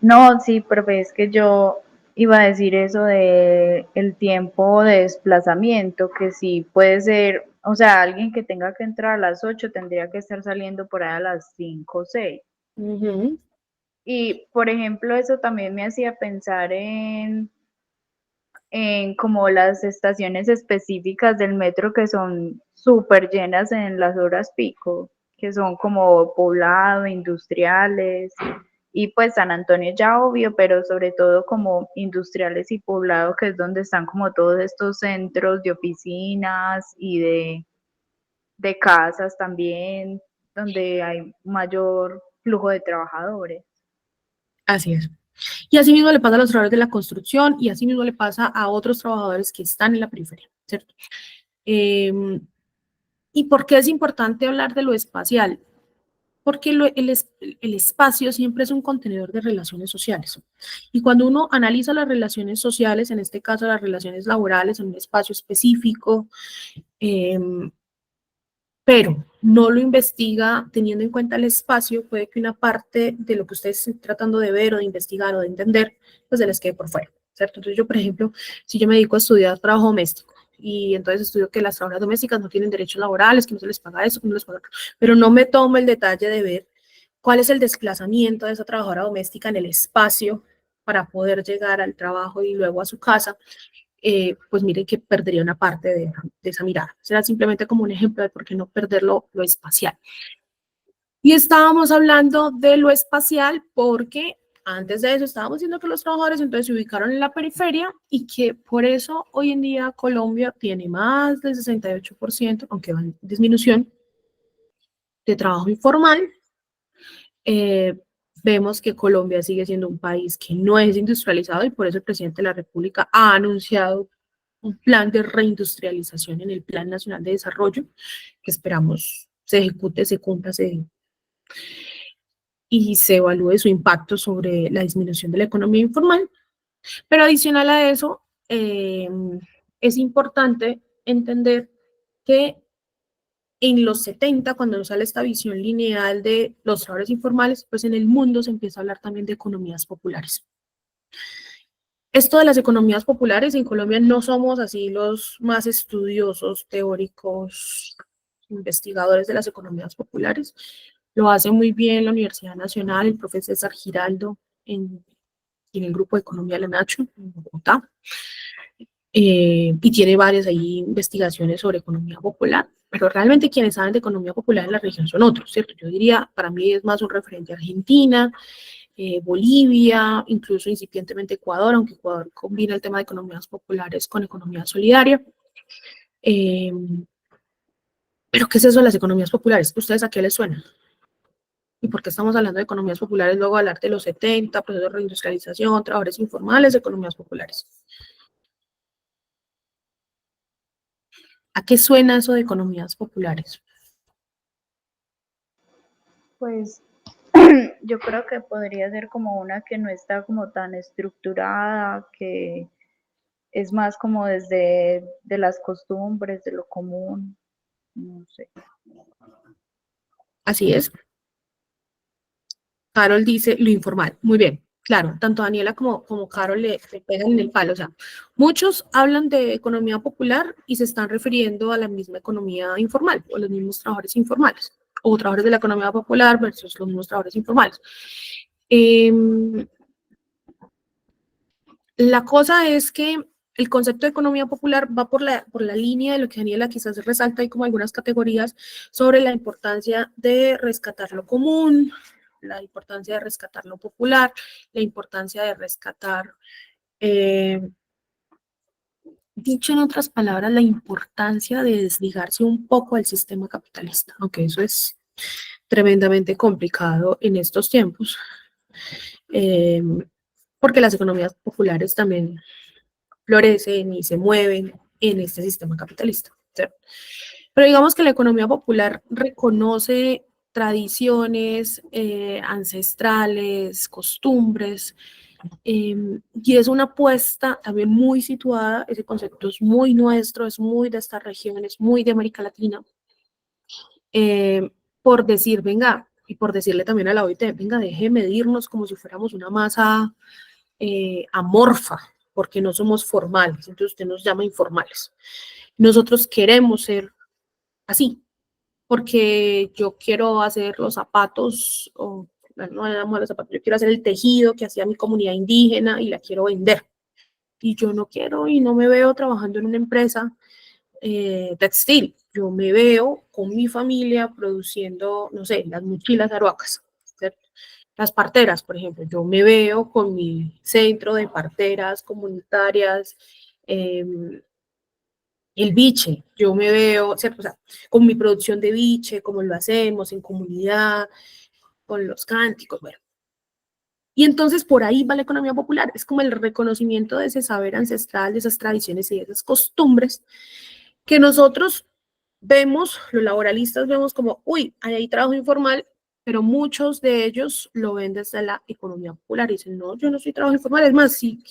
No, sí, profe, es que yo iba a decir eso de el tiempo de desplazamiento, que sí puede ser, o sea, alguien que tenga que entrar a las 8 tendría que estar saliendo por ahí a las 5 o 6. Y, por ejemplo, eso también me hacía pensar en como las estaciones específicas del metro que son súper llenas en las horas pico, que son como poblado, industriales, y pues San Antonio ya obvio, pero sobre todo como industriales y poblado, que es donde están como todos estos centros de oficinas y de casas también, donde hay mayor flujo de trabajadores. Así es. Y así mismo le pasa a los trabajadores de la construcción y así mismo le pasa a otros trabajadores que están en la periferia, ¿cierto? ¿Y por qué es importante hablar de lo espacial? Porque el espacio siempre es un contenedor de relaciones sociales. Y cuando uno analiza las relaciones sociales, en este caso las relaciones laborales en un espacio específico, pero no lo investiga teniendo en cuenta el espacio, puede que una parte de lo que ustedes estén tratando de ver o de investigar o de entender, pues se les quede por fuera, ¿cierto? Entonces yo, por ejemplo, si yo me dedico a estudiar trabajo doméstico y entonces estudio que las trabajadoras domésticas no tienen derechos laborales, que no se les paga eso, que no les paga, pero no me tomo el detalle de ver cuál es el desplazamiento de esa trabajadora doméstica en el espacio para poder llegar al trabajo y luego a su casa, pues miren que perdería una parte de esa mirada. Será simplemente como un ejemplo de por qué no perder lo espacial. Y estábamos hablando de lo espacial porque antes de eso estábamos diciendo que los trabajadores entonces se ubicaron en la periferia y que por eso hoy en día Colombia tiene más del 68%, aunque va en disminución, de trabajo informal, vemos que Colombia sigue siendo un país que no es industrializado y por eso el presidente de la República ha anunciado un plan de reindustrialización en el Plan Nacional de Desarrollo, que esperamos se ejecute, se cumpla y se evalúe su impacto sobre la disminución de la economía informal. Pero adicional a eso, es importante entender que en los 70, cuando sale esta visión lineal de los trabajadores informales, pues en el mundo se empieza a hablar también de economías populares. Esto de las economías populares, en Colombia no somos así los más estudiosos, teóricos, investigadores de las economías populares. Lo hace muy bien la Universidad Nacional, el profesor César Giraldo, en el grupo de Economía de la Nacho, en Bogotá. Y tiene varias ahí investigaciones sobre economía popular, pero realmente quienes saben de economía popular en la región son otros, ¿cierto? Yo diría, para mí es más un referente a Argentina, Bolivia, incluso incipientemente Ecuador, aunque Ecuador combina el tema de economías populares con economía solidaria. Pero ¿qué es eso de las economías populares? ¿Ustedes a qué les suena? ¿Y por qué estamos hablando de economías populares luego de hablar de los 70, proceso de reindustrialización, trabajadores informales, economías populares? ¿A qué suena eso de economías populares? Pues yo creo que podría ser como una que no está como tan estructurada, que es más como desde de las costumbres, de lo común, no sé. Así es. Carol dice lo informal. Muy bien, claro, tanto Daniela como Carol le pegan en el palo. O sea, muchos hablan de economía popular y se están refiriendo a la misma economía informal, o los mismos trabajadores informales, o trabajadores de la economía popular versus los mismos trabajadores informales. La cosa es que el concepto de economía popular va por la línea de lo que Daniela quizás resalta, hay como algunas categorías sobre la importancia de rescatar lo común, la importancia de rescatar lo popular, la importancia de rescatar, dicho en otras palabras, la importancia de desligarse un poco del sistema capitalista, aunque eso es tremendamente complicado en estos tiempos, porque las economías populares también florecen y se mueven en este sistema capitalista, ¿cierto? Pero digamos que la economía popular reconoce tradiciones ancestrales, costumbres, y es una apuesta también muy situada, ese concepto es muy nuestro, es muy de esta región, es muy de América Latina, por decir, venga, y por decirle también a la OIT, venga, deje de medirnos como si fuéramos una masa amorfa, porque no somos formales, entonces usted nos llama informales. Nosotros queremos ser así, porque yo quiero hacer los zapatos, o no los zapatos, yo quiero hacer el tejido que hacía mi comunidad indígena y la quiero vender. Y yo no quiero y no me veo trabajando en una empresa textil. Yo me veo con mi familia produciendo, no sé, las mochilas aruacas, ¿cierto? Las parteras, por ejemplo. Yo me veo con mi centro de parteras comunitarias, el biche, yo me veo, ¿cierto? O sea, con mi producción de biche, como lo hacemos en comunidad, con los cánticos, bueno. Y entonces por ahí va la economía popular, es como el reconocimiento de ese saber ancestral, de esas tradiciones y de esas costumbres que nosotros vemos, los laboralistas vemos como, uy, hay trabajo informal, pero muchos de ellos lo ven desde la economía popular y dicen, no, yo no soy trabajo informal, es más, si,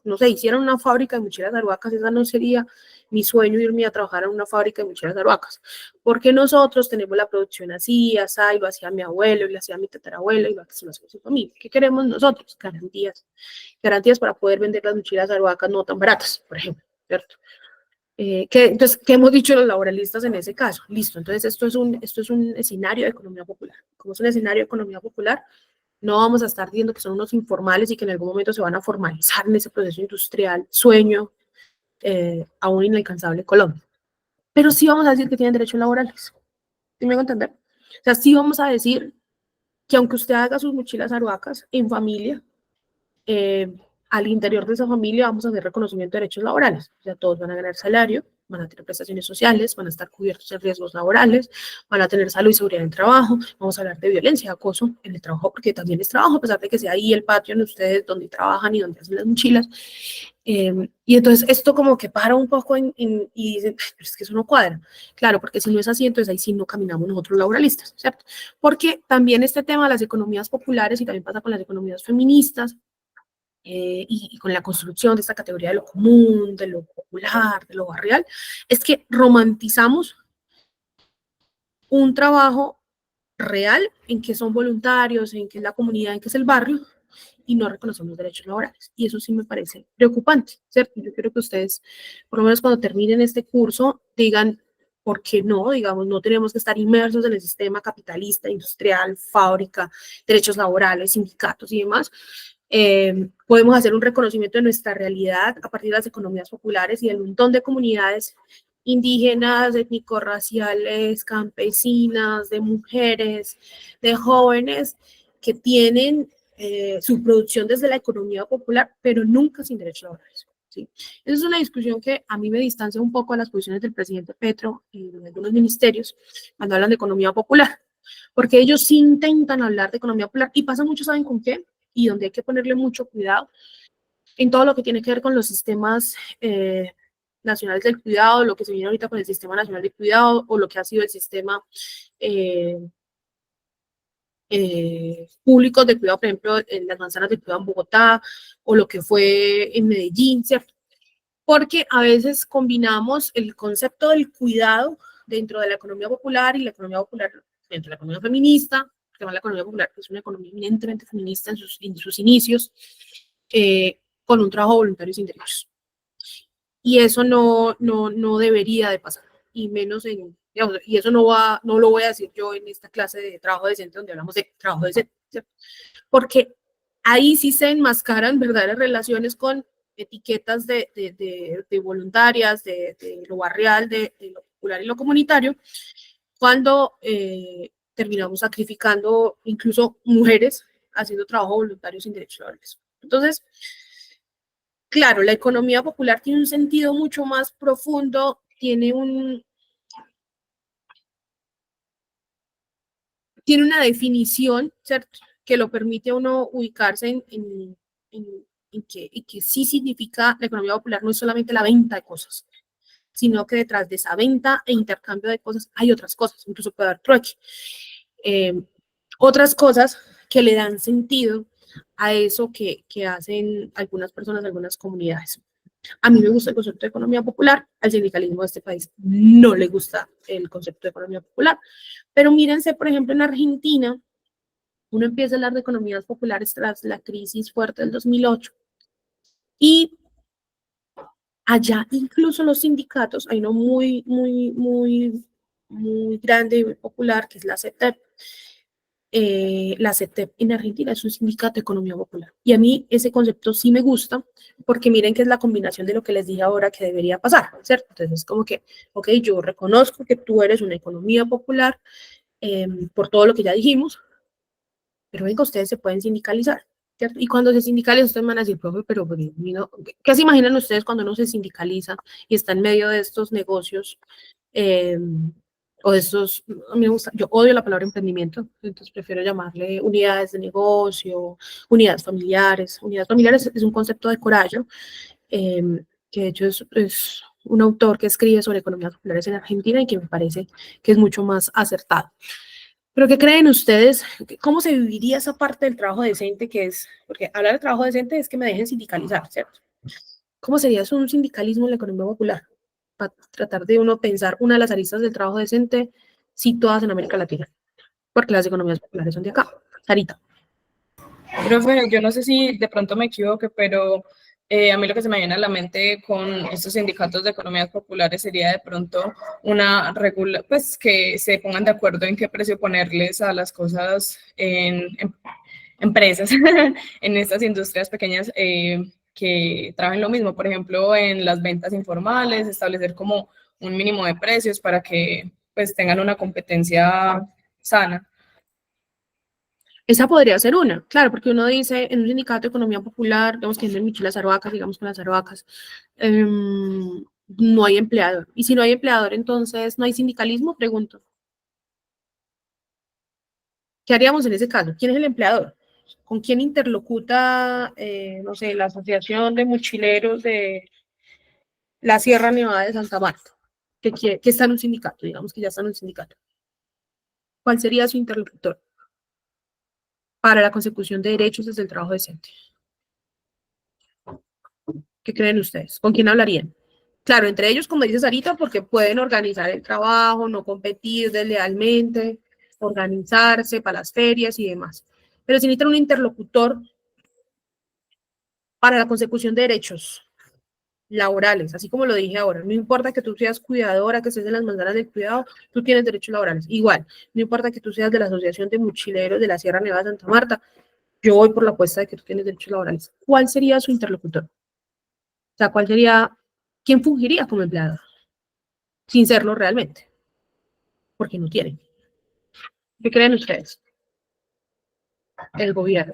no sé, hicieran una fábrica de mochilas aruacas, esa no sería mi sueño irme a trabajar en una fábrica de mochilas aruacas, porque nosotros tenemos la producción así, así, y lo hacía mi abuelo, y lo hacía mi tatarabuelo, y lo hacía su familia. ¿Qué queremos nosotros? Garantías. Garantías para poder vender las mochilas aruacas no tan baratas, por ejemplo, ¿cierto? Entonces, ¿qué hemos dicho los laboralistas en ese caso? Listo, entonces esto es un escenario de economía popular. Como es un escenario de economía popular, no vamos a estar diciendo que son unos informales y que en algún momento se van a formalizar en ese proceso industrial, sueño, aún inalcanzable en Colombia. Pero sí vamos a decir que tienen derechos laborales. ¿Sí me hago entender? O sea, sí vamos a decir que aunque usted haga sus mochilas aruacas en familia, al interior de esa familia vamos a hacer reconocimiento de derechos laborales. O sea, todos van a ganar salario, van a tener prestaciones sociales, van a estar cubiertos de riesgos laborales, van a tener salud y seguridad en el trabajo, vamos a hablar de violencia, acoso en el trabajo, porque también es trabajo, a pesar de que sea ahí el patio en ustedes donde trabajan y donde hacen las mochilas. Y entonces esto como que para un poco y dicen, pero es que eso no cuadra. Claro, porque si no es así, entonces ahí sí no caminamos nosotros laboralistas, ¿cierto? Porque también este tema de las economías populares, y también pasa con las economías feministas, y con la construcción de esta categoría de lo común, de lo popular, de lo barrial, es que romantizamos un trabajo real en que son voluntarios, en que es la comunidad, en que es el barrio, y no reconocemos derechos laborales. Y eso sí me parece preocupante, ¿cierto? Yo quiero que ustedes, por lo menos cuando terminen este curso, digan, ¿por qué no? Digamos, no tenemos que estar inmersos en el sistema capitalista, industrial, fábrica, derechos laborales, sindicatos y demás. Podemos hacer un reconocimiento de nuestra realidad a partir de las economías populares y del montón de comunidades indígenas, étnico-raciales, campesinas, de mujeres, de jóvenes que tienen su producción desde la economía popular, pero nunca sin derechos laborales. ¿Sí? Esa es una discusión que a mí me distancia un poco a las posiciones del presidente Petro y de algunos ministerios cuando hablan de economía popular, porque ellos sí intentan hablar de economía popular y pasa mucho, ¿saben con qué? Y donde hay que ponerle mucho cuidado en todo lo que tiene que ver con los sistemas nacionales del cuidado, lo que se viene ahorita con el Sistema Nacional de Cuidado o lo que ha sido el sistema públicos de cuidado, por ejemplo, en las manzanas de cuidado en Bogotá o lo que fue en Medellín, ¿cierto? Porque a veces combinamos el concepto del cuidado dentro de la economía popular y la economía popular dentro de la economía feminista, porque la economía popular es una economía eminentemente feminista en sus inicios, con un trabajo voluntario sin derechos. Y eso no debería de pasar, y menos en, digamos, y eso no lo voy a decir yo en esta clase de trabajo decente donde hablamos de trabajo decente, ¿cierto? Porque ahí sí se enmascaran verdaderas relaciones con etiquetas de voluntarias, de lo barrial, de lo popular y lo comunitario, cuando terminamos sacrificando incluso mujeres haciendo trabajo voluntario sin derechos laborales. Entonces, claro, la economía popular tiene un sentido mucho más profundo, tiene una definición, ¿cierto? Que lo permite a uno ubicarse en que sí significa, la economía popular no es solamente la venta de cosas, sino que detrás de esa venta e intercambio de cosas hay otras cosas, incluso puede haber trueque. Otras cosas que le dan sentido a eso que hacen algunas personas, algunas comunidades. A mí me gusta el concepto de economía popular, al sindicalismo de este país no le gusta el concepto de economía popular, pero mírense, por ejemplo, en Argentina, uno empieza a hablar de economías populares tras la crisis fuerte del 2008 y allá incluso los sindicatos, hay uno muy grande y muy popular que es la CETEP. La CETEP en Argentina es un sindicato de economía popular. Y a mí ese concepto sí me gusta, porque miren que es la combinación de lo que les dije ahora que debería pasar, ¿cierto? Entonces es como que, ok, yo reconozco que tú eres una economía popular por todo lo que ya dijimos, pero venga, ustedes se pueden sindicalizar, ¿cierto? Y cuando se sindicalizan, ustedes van a decir, profe, pero no, ¿qué se imaginan ustedes cuando uno se sindicaliza y está en medio de estos negocios? O de estos, a mí me gusta, yo odio la palabra emprendimiento, entonces prefiero llamarle unidades de negocio, unidades familiares. Unidades familiares es un concepto de Corallo, que de hecho es un autor que escribe sobre economías populares en Argentina y que me parece que es mucho más acertado. Pero ¿qué creen ustedes? ¿Cómo se viviría esa parte del trabajo decente que es? Porque hablar de trabajo decente es que me dejen sindicalizar, ¿cierto? ¿Cómo sería eso un sindicalismo en la economía popular? Para tratar de uno pensar una de las aristas del trabajo decente situadas en América Latina, porque las economías populares son de acá. Sarita. Profe, yo no sé si de pronto me equivoque, pero a mí lo que se me viene a la mente con estos sindicatos de economías populares sería de pronto una regula, pues que se pongan de acuerdo en qué precio ponerles a las cosas en empresas, en estas industrias pequeñas que trabajan lo mismo, por ejemplo, en las ventas informales, establecer como un mínimo de precios para que pues tengan una competencia sana. Esa podría ser una, claro, porque uno dice en un sindicato de economía popular, digamos que en Michel las Arhuacas, digamos con las Arhuacas, no hay empleador. Y si no hay empleador, entonces no hay sindicalismo, pregunto. ¿Qué haríamos en ese caso? ¿Quién es el empleador? ¿Con quién interlocuta, no sé, la Asociación de Mochileros de la Sierra Nevada de Santa Marta? Que está en un sindicato, digamos que ya está en un sindicato. ¿Cuál sería su interlocutor para la consecución de derechos desde el trabajo decente? ¿Qué creen ustedes? ¿Con quién hablarían? Claro, entre ellos, como dice Sarita, porque pueden organizar el trabajo, no competir deslealmente, organizarse para las ferias y demás. Pero si necesitan un interlocutor para la consecución de derechos laborales, así como lo dije ahora, no importa que tú seas cuidadora, que estés en las manzanas del cuidado, tú tienes derechos laborales. Igual, no importa que tú seas de la Asociación de Mochileros de la Sierra Nevada de Santa Marta, yo voy por la apuesta de que tú tienes derechos laborales. ¿Cuál sería su interlocutor? O sea, ¿cuál sería, quién fungiría como empleado? Sin serlo realmente, porque no tienen. ¿Qué creen ustedes? El gobierno.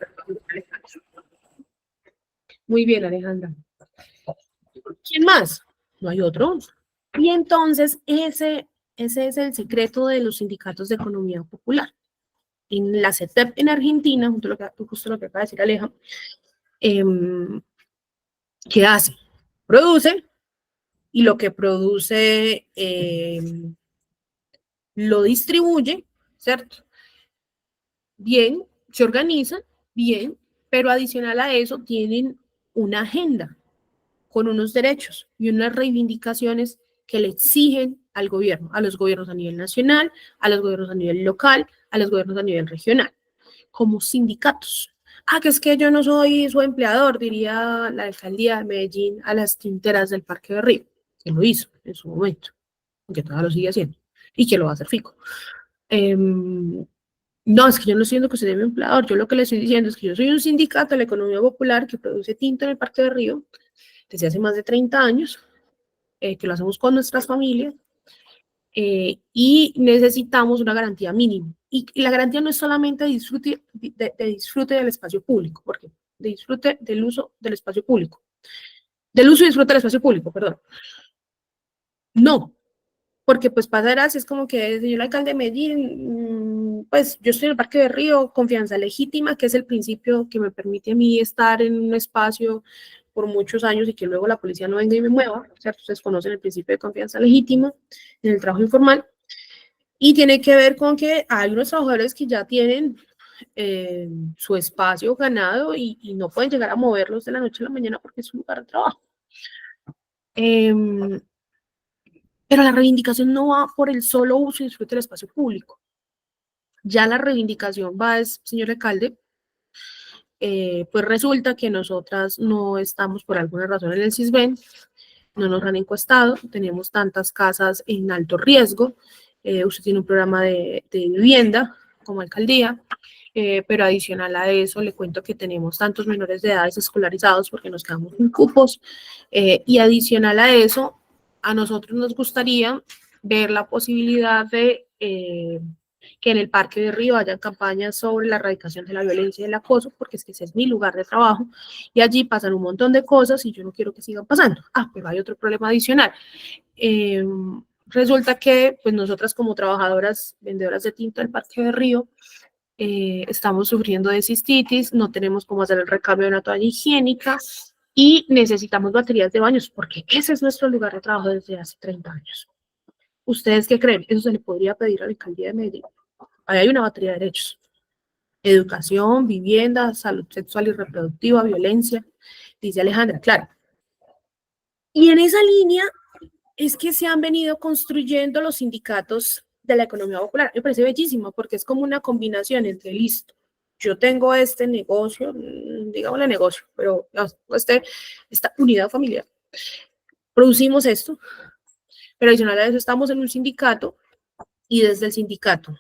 Muy bien, Alejandra. ¿Quién más? No hay otro. Y entonces ese es el secreto de los sindicatos de economía popular. En la CETEP en Argentina, justo lo que acaba de decir Aleja, ¿qué hace? Produce, y lo que produce lo distribuye, ¿cierto? Bien, se organizan, bien, pero adicional a eso tienen una agenda con unos derechos y unas reivindicaciones que le exigen al gobierno, a los gobiernos a nivel nacional, a los gobiernos a nivel local, a los gobiernos a nivel regional, como sindicatos. Ah, que es que yo no soy su empleador, diría la alcaldía de Medellín a las tinteras del Parque de Río, que lo hizo en su momento, que todavía lo sigue haciendo, y que lo va a hacer Fico. No, es que yo no estoy diciendo que usted mi empleador, yo lo que le estoy diciendo es que yo soy un sindicato de la economía popular que produce tinto en el Parque de Río desde hace más de 30 años, que lo hacemos con nuestras familias, y necesitamos una garantía mínima. Y la garantía no es solamente de disfrute del espacio público, porque de disfrute del uso del espacio público, del uso y disfrute del espacio público, perdón. No, porque pues pasará, si es como que, señor alcalde de Medellín, pues yo estoy en el Parque de Río, confianza legítima, que es el principio que me permite a mí estar en un espacio por muchos años y que luego la policía no venga y me mueva, ¿cierto? Ustedes conocen el principio de confianza legítima en el trabajo informal, y tiene que ver con que hay unos trabajadores que ya tienen su espacio ganado y no pueden llegar a moverlos de la noche a la mañana porque es un lugar de trabajo. Pero la reivindicación no va por el solo uso y disfrute del espacio público. Ya la reivindicación va, señor alcalde, pues resulta que nosotras no estamos por alguna razón en el CISBEN, no nos han encuestado, tenemos tantas casas en alto riesgo, usted tiene un programa de vivienda como alcaldía, pero adicional a eso le cuento que tenemos tantos menores de edad escolarizados porque nos quedamos sin cupos, y adicional a eso, a nosotros nos gustaría ver la posibilidad de que en el Parque de Río haya campañas sobre la erradicación de la violencia y el acoso, porque es que ese es mi lugar de trabajo, y allí pasan un montón de cosas y yo no quiero que sigan pasando. Ah, pero hay otro problema adicional. Resulta que pues nosotras como trabajadoras, vendedoras de tinto del Parque de Río, estamos sufriendo de cistitis, no tenemos cómo hacer el recambio de una toalla higiénica y necesitamos baterías de baños, porque ese es nuestro lugar de trabajo desde hace 30 años. ¿Ustedes qué creen? Eso se le podría pedir a la alcaldía de Medellín. Ahí hay una batería de derechos. Educación, vivienda, salud sexual y reproductiva, violencia, dice Alejandra, claro. Y en esa línea es que se han venido construyendo los sindicatos de la economía popular. Me parece bellísimo porque es como una combinación entre, listo, yo tengo este negocio, digámosle negocio, pero esta unidad familiar. Producimos esto, pero adicional a eso estamos en un sindicato y desde el sindicato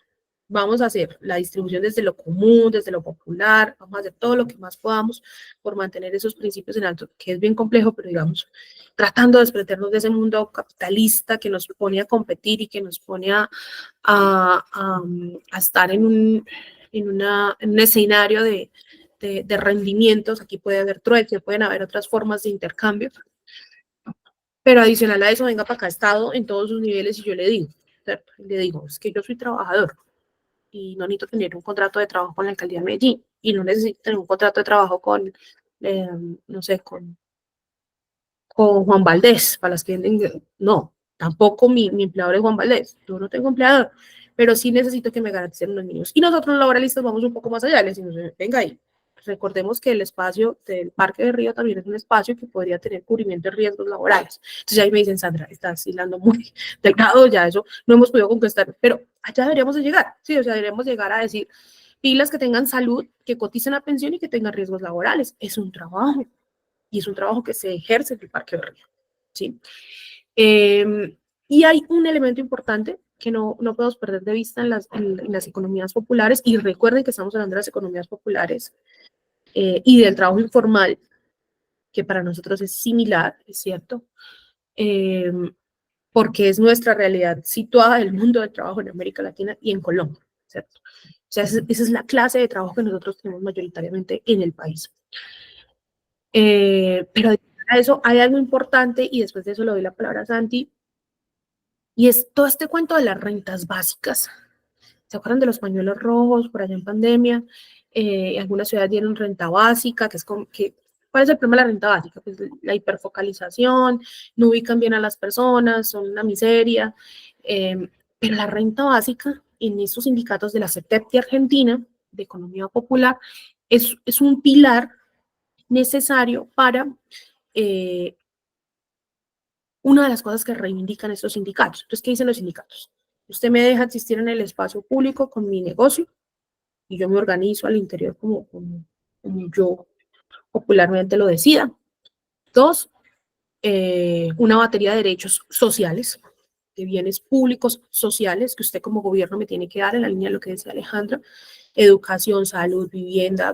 vamos a hacer la distribución desde lo común, desde lo popular, vamos a hacer todo lo que más podamos por mantener esos principios en alto, que es bien complejo, pero digamos, tratando de desprendernos de ese mundo capitalista que nos pone a competir y que nos pone a estar en un escenario de rendimientos. Aquí puede haber trueque, pueden haber otras formas de intercambio. pero adicional a eso, venga para acá, Estado en todos sus niveles y yo le digo, ¿cierto? Le digo, es que yo soy trabajador y no necesito tener un contrato de trabajo con la alcaldía de Medellín y no necesito tener un contrato de trabajo con, no sé, con Juan Valdés, para las que venden, no, tampoco mi empleador es Juan Valdés, yo no tengo empleador, pero sí necesito que me garanticen unos niños. Y nosotros los laboralistas vamos un poco más allá, le decimos, venga ahí, recordemos que el espacio del Parque de Río también es un espacio que podría tener cubrimiento de riesgos laborales. Entonces ahí me dicen, Sandra, estás hilando muy delgado, ya eso no hemos podido conquistar, pero allá deberíamos de llegar, sí, o sea, deberíamos llegar a decir, pilas que tengan salud, que coticen a pensión y que tengan riesgos laborales. Es un trabajo, y es un trabajo que se ejerce en el Parque de Río, ¿sí? Y hay un elemento importante que no podemos perder de vista en las economías populares, y recuerden que estamos hablando de las economías populares y del trabajo informal, que para nosotros es similar, es cierto, porque es nuestra realidad situada del mundo del trabajo en América Latina y en Colombia, ¿cierto? O sea, esa es la clase de trabajo que nosotros tenemos mayoritariamente en el país. Pero a eso hay algo importante, y después de eso le doy la palabra a Santi, y es todo este cuento de las rentas básicas. ¿Se acuerdan de los pañuelos rojos por allá en pandemia? Algunas ciudades dieron renta básica, que es como que, ¿cuál es el problema de la renta básica? Pues la hiperfocalización, no ubican bien a las personas, son una miseria. Pero la renta básica en estos sindicatos de la CETEP de Argentina, de economía popular, es un pilar necesario para una de las cosas que reivindican estos sindicatos. Entonces, ¿qué dicen los sindicatos? Usted me deja existir en el espacio público con mi negocio y yo me organizo al interior como yo popularmente lo decida. Dos, una batería de derechos sociales, de bienes públicos sociales que usted como gobierno me tiene que dar en la línea de lo que decía Alejandra: educación, salud, vivienda,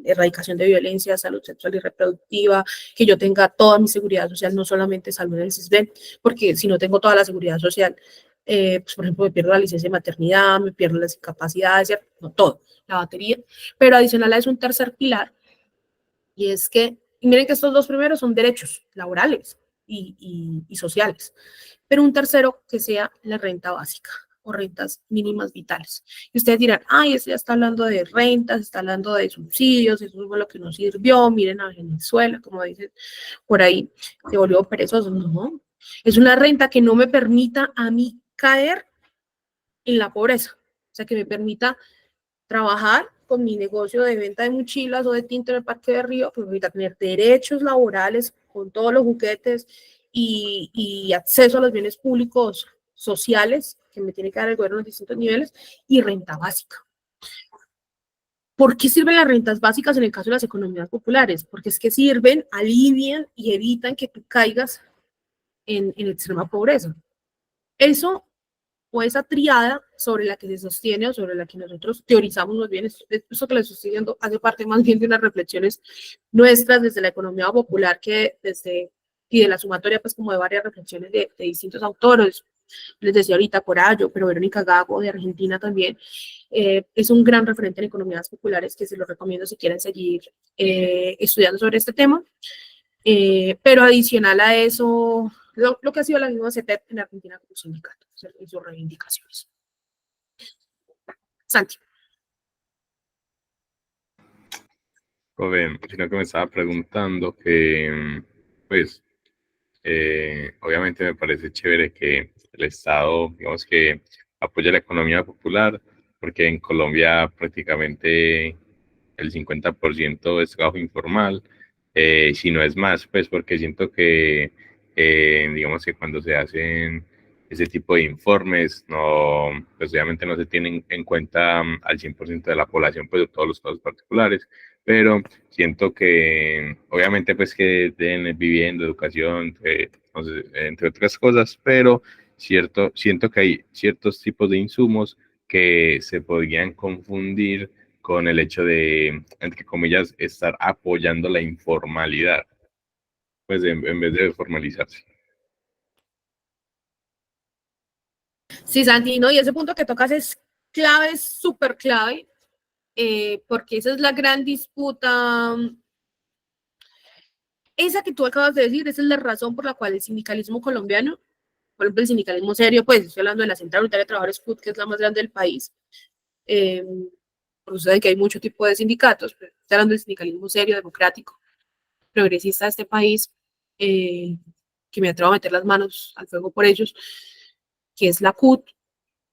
erradicación de violencia, salud sexual y reproductiva, que yo tenga toda mi seguridad social, no solamente salud en el CISBEN, porque si no tengo toda la seguridad social, pues por ejemplo me pierdo la licencia de maternidad, me pierdo las incapacidades, no todo, la batería. Pero adicional a eso, un tercer pilar, y es que, y miren que estos dos primeros son derechos laborales y sociales, pero un tercero que sea la renta básica o rentas mínimas vitales. Y ustedes dirán, ay, eso ya está hablando de rentas, está hablando de subsidios, eso fue lo que nos sirvió, miren a Venezuela, como dicen por ahí, se volvió perezoso. No, es una renta que no me permita a mí caer en la pobreza, o sea, que me permita trabajar con mi negocio de venta de mochilas o de tinto en el Parque de Río, que me permita tener derechos laborales con todos los juguetes y acceso a los bienes públicos sociales que me tiene que dar el gobierno en distintos niveles, y renta básica. ¿Por qué sirven las rentas básicas en el caso de las economías populares? Porque es que sirven, alivian y evitan que tú caigas en extrema pobreza. Eso, o esa triada sobre la que se sostiene o sobre la que nosotros teorizamos más bien, eso que les estoy diciendo hace parte más bien de unas reflexiones nuestras desde la economía popular, que desde, y de la sumatoria pues como de varias reflexiones de distintos autores. Les decía ahorita Corallo, pero Verónica Gago de Argentina también, es un gran referente en economías populares que se lo recomiendo si quieren seguir estudiando sobre este tema. Pero adicional a eso, lo que ha sido la misma CETEP en Argentina como sindicato y sus reivindicaciones. Santi. Joven, sino que me estaba preguntando que, pues, obviamente me parece chévere que el Estado, digamos que apoya la economía popular, porque en Colombia prácticamente el 50% es trabajo informal, si no es más, pues porque siento que, digamos que cuando se hacen ese tipo de informes, no, pues obviamente no se tienen en cuenta al 100% de la población, pues de todos los casos particulares, pero siento que obviamente pues que den vivienda, educación, no sé, entre otras cosas, pero siento que hay ciertos tipos de insumos que se podrían confundir con el hecho de, entre comillas, estar apoyando la informalidad, pues en vez de formalizarse. Sí, Santi, ¿no? Y ese punto que tocas es clave, es súper clave, porque esa es la gran disputa esa que tú acabas de decir, esa es la razón por la cual el sindicalismo colombiano, por ejemplo, el sindicalismo serio, pues estoy hablando de la Central Unitaria de Trabajadores CUT, que es la más grande del país, porque ustedes saben que hay mucho tipo de sindicatos, pero estoy hablando del sindicalismo serio, democrático, progresista de este país, que me atrevo a meter las manos al fuego por ellos, que es la CUT.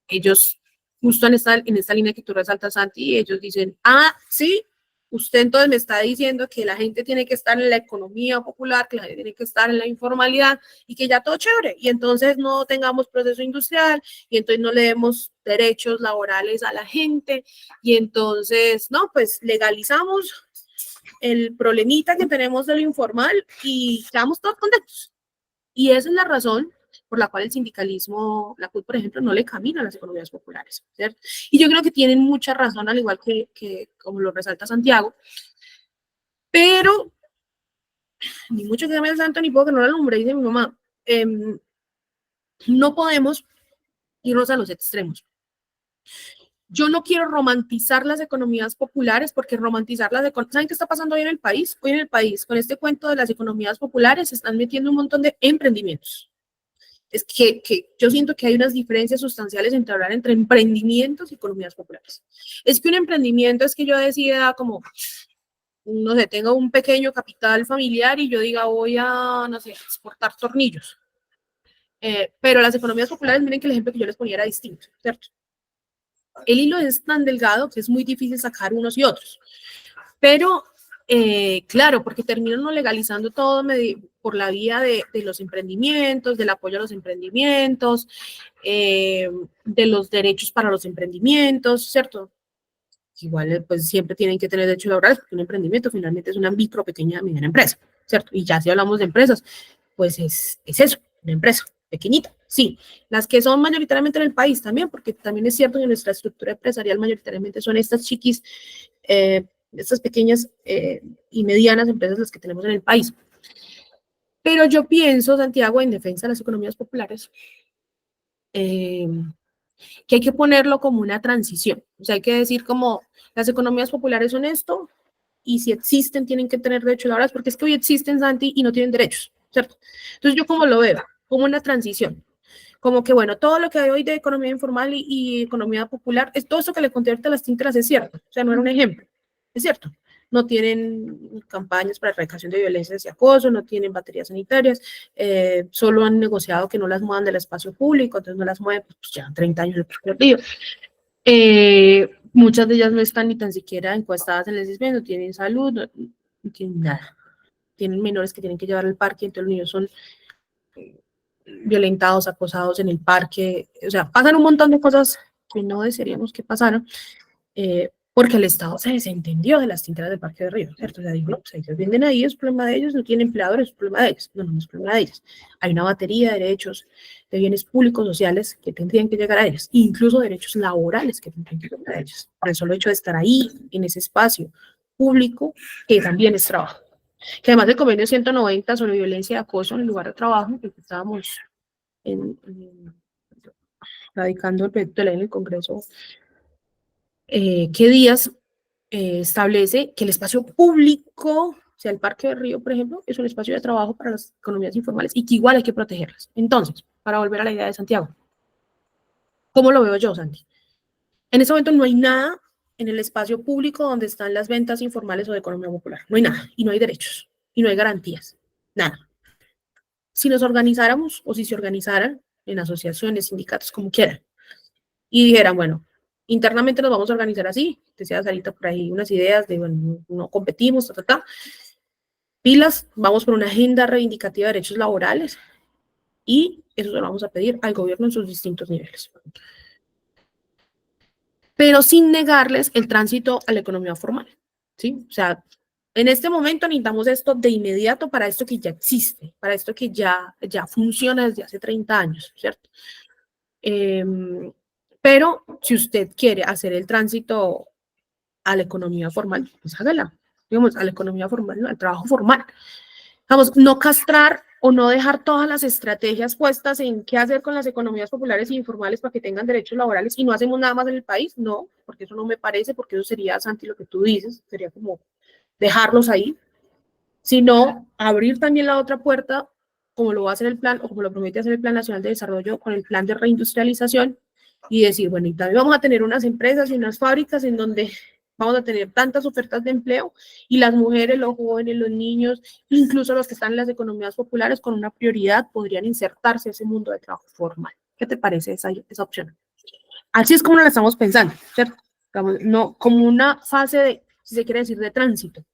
Ellos, justo en esta línea que tú resaltas, Santi, ellos dicen, sí, usted entonces me está diciendo que la gente tiene que estar en la economía popular, que la gente tiene que estar en la informalidad y que ya todo chévere, y entonces no tengamos proceso industrial, y entonces no le demos derechos laborales a la gente, y entonces, no, pues legalizamos el problemita que tenemos de lo informal y quedamos todos contentos. Y esa es la razón por la cual el sindicalismo, la CUT, por ejemplo, no le camina a las economías populares, ¿cierto? Y yo creo que tienen mucha razón, al igual que como lo resalta Santiago, pero ni mucho que me el santo, ni poco que no la alumbre, dice mi mamá, no podemos irnos a los extremos. Yo no quiero romantizar las economías populares, porque romantizar las economías... ¿Saben qué está pasando hoy en el país? Hoy en el país, con este cuento de las economías populares, se están metiendo un montón de emprendimientos. Es que yo siento que hay unas diferencias sustanciales entre hablar entre emprendimientos y economías populares. Es que un emprendimiento es que yo decida como, no sé, tengo un pequeño capital familiar y yo diga voy a, no sé, exportar tornillos. Pero las economías populares, miren que el ejemplo que yo les ponía era distinto, ¿cierto? El hilo es tan delgado que es muy difícil sacar unos y otros. Pero, claro, porque terminan no legalizando todo por la vía de los emprendimientos, del apoyo a los emprendimientos, de los derechos para los emprendimientos, ¿cierto? Igual, pues siempre tienen que tener derechos laborales, porque un emprendimiento finalmente es una micro, pequeña, mediana empresa, ¿cierto? Y ya si hablamos de empresas, pues es eso, una empresa pequeñita, sí. Las que son mayoritariamente en el país también, porque también es cierto que nuestra estructura empresarial mayoritariamente son estas chiquis, estas pequeñas y medianas empresas las que tenemos en el país. Pero yo pienso, Santiago, en defensa de las economías populares, que hay que ponerlo como una transición. O sea, hay que decir como las economías populares son esto, y si existen tienen que tener derechos laborales, porque es que hoy existen, Santi, y no tienen derechos, ¿cierto? Entonces yo como lo veo, como una transición. Como que, bueno, todo lo que hay hoy de economía informal y economía popular, es todo eso que le conté ahorita a las tinteras es cierto. O sea, no era un ejemplo, es cierto. No tienen campañas para erradicación de violencias y acoso, no tienen baterías sanitarias, solo han negociado que no las muevan del espacio público, entonces no las mueven, pues ya 30 años de perdido. Muchas de ellas no están ni tan siquiera encuestadas en el CISBEN, no tienen salud, no tienen nada. Tienen menores que tienen que llevar al parque, entonces los niños son violentados, acosados en el parque, o sea, pasan un montón de cosas que no desearíamos que pasaran, porque el Estado se desentendió de las tinteras del Parque de Río, ¿cierto? O sea, digo, no, pues ellos venden ahí, es problema de ellos, no tienen empleadores, es problema de ellos, no es problema de ellos. Hay una batería de derechos, de bienes públicos, sociales, que tendrían que llegar a ellos, incluso derechos laborales que tendrían que llegar a ellos, por el solo hecho de estar ahí, en ese espacio público, que también es trabajo. Que además del convenio 190 sobre violencia y acoso en el lugar de trabajo, que estábamos radicando el proyecto de ley en el Congreso, ¿qué días establece que el espacio público, o sea, el Parque de Río, por ejemplo, es un espacio de trabajo para las economías informales y que igual hay que protegerlas? Entonces, para volver a la idea de Santiago, ¿cómo lo veo yo, Santi? En este momento no hay nada en el espacio público donde están las ventas informales o de economía popular. No hay nada, y no hay derechos, y no hay garantías, nada. Si nos organizáramos, o si se organizaran en asociaciones, sindicatos, como quieran, y dijeran, bueno, internamente nos vamos a organizar así, decías ahorita por ahí unas ideas de, bueno, no competimos, pilas, vamos por una agenda reivindicativa de derechos laborales, y eso se lo vamos a pedir al gobierno en sus distintos niveles. Pero sin negarles el tránsito a la economía formal, ¿sí? O sea, en este momento necesitamos esto de inmediato para esto que ya existe, para esto que ya funciona desde hace 30 años, ¿cierto? Pero si usted quiere hacer el tránsito a la economía formal, pues hágala, digamos, a la economía formal, al trabajo formal. Vamos, no castrar o no dejar todas las estrategias puestas en qué hacer con las economías populares e informales para que tengan derechos laborales y no hacemos nada más en el país, no, porque eso no me parece, porque eso sería, Santi, lo que tú dices, sería como dejarlos ahí. sino abrir también la otra puerta, como lo va a hacer el plan, o como lo promete hacer el Plan Nacional de Desarrollo con el plan de reindustrialización, y decir, bueno, y también vamos a tener unas empresas y unas fábricas en donde vamos a tener tantas ofertas de empleo, y las mujeres, los jóvenes, los niños, incluso los que están en las economías populares, con una prioridad, podrían insertarse a ese mundo de trabajo formal. ¿Qué te parece esa opción? Así es como la estamos pensando, ¿cierto? No como una fase de, si se quiere decir, de tránsito,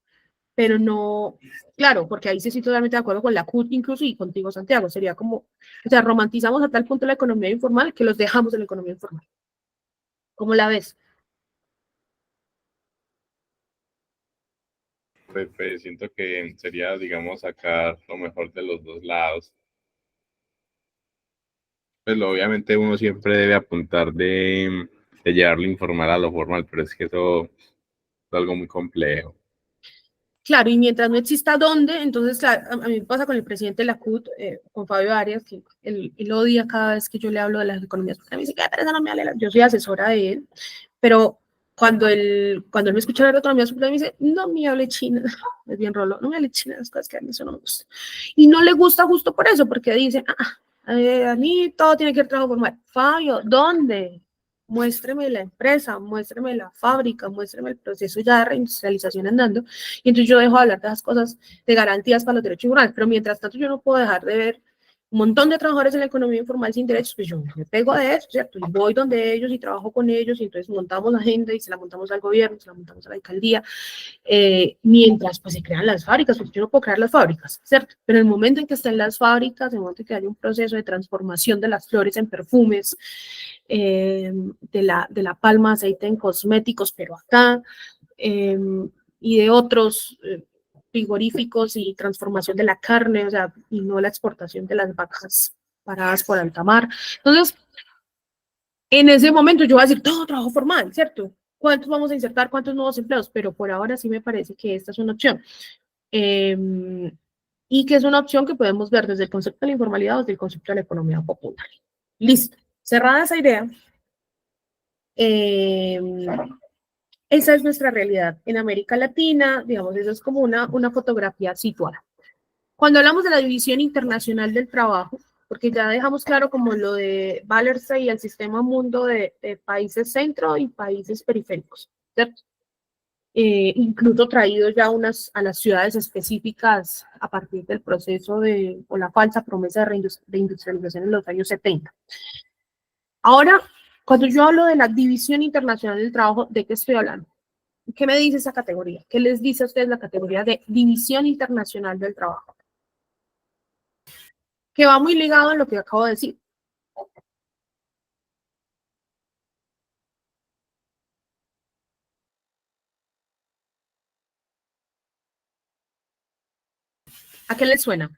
pero no, claro, porque ahí sí estoy totalmente de acuerdo con la CUT incluso y contigo, Santiago, sería como, o sea, romantizamos a tal punto la economía informal que los dejamos en la economía informal. ¿Cómo la ves? Pues siento que sería, digamos, sacar lo mejor de los dos lados. Pues obviamente uno siempre debe apuntar de llevar lo informal a lo formal, pero es que eso es algo muy complejo. Claro, y mientras no exista dónde, entonces, claro, a mí me pasa con el presidente de la CUT, con Fabio Arias, que él odia cada vez que yo le hablo de las economías, porque me dice, ¿qué pereza, no me hable? Yo soy asesora de él, pero cuando él me escucha hablar de economía, me dice, no me hable China, es bien rolo, no me hable China, las cosas que a mí eso no me gusta. Y no le gusta justo por eso, porque dice, a mí todo tiene que ir trabajo formal. Fabio, ¿dónde? Muéstreme la empresa, muéstreme la fábrica, muéstreme el proceso ya de reindustrialización andando, y entonces yo dejo de hablar de esas cosas de garantías para los derechos laborales, pero mientras tanto yo no puedo dejar de ver un montón de trabajadores en la economía informal sin derechos, pues yo me pego de eso, ¿cierto? Y voy donde ellos y trabajo con ellos, y entonces montamos la agenda y se la montamos al gobierno, se la montamos a la alcaldía, mientras pues se crean las fábricas, porque yo no puedo crear las fábricas, ¿cierto? Pero en el momento en que estén las fábricas, en el momento en que haya un proceso de transformación de las flores en perfumes, de la palma aceite en cosméticos, pero acá, y de otros frigoríficos y transformación de la carne, o sea, y no la exportación de las vacas paradas por alta mar. Entonces, en ese momento yo voy a decir, todo trabajo formal, ¿cierto? ¿Cuántos vamos a insertar? ¿Cuántos nuevos empleos? Pero por ahora sí me parece que esta es una opción. Y que es una opción que podemos ver desde el concepto de la informalidad o desde el concepto de la economía popular. Listo. Cerrada esa idea, esa es nuestra realidad en América Latina, digamos, eso es como una fotografía situada. Cuando hablamos de la división internacional del trabajo, porque ya dejamos claro como lo de Valerse y el sistema mundo de países centro y países periféricos, ¿cierto? Incluso traídos ya a las ciudades específicas a partir del proceso o la falsa promesa de industrialización en los años 70. Ahora, cuando yo hablo de la división internacional del trabajo, ¿de qué estoy hablando? ¿Qué me dice esa categoría? ¿Qué les dice a ustedes la categoría de división internacional del trabajo? Que va muy ligado a lo que acabo de decir. ¿A qué les suena?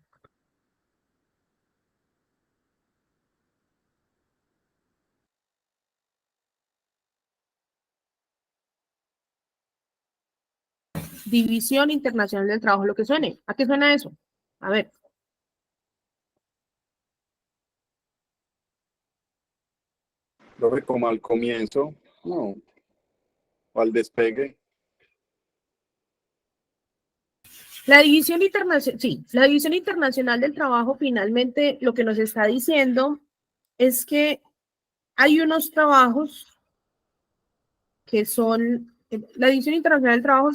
División Internacional del Trabajo, lo que suene. ¿A qué suena eso? A ver. Lo ve como al comienzo, no, o al despegue. La división internacional, sí, la división internacional del trabajo finalmente lo que nos está diciendo es que hay unos trabajos que son, la división internacional del trabajo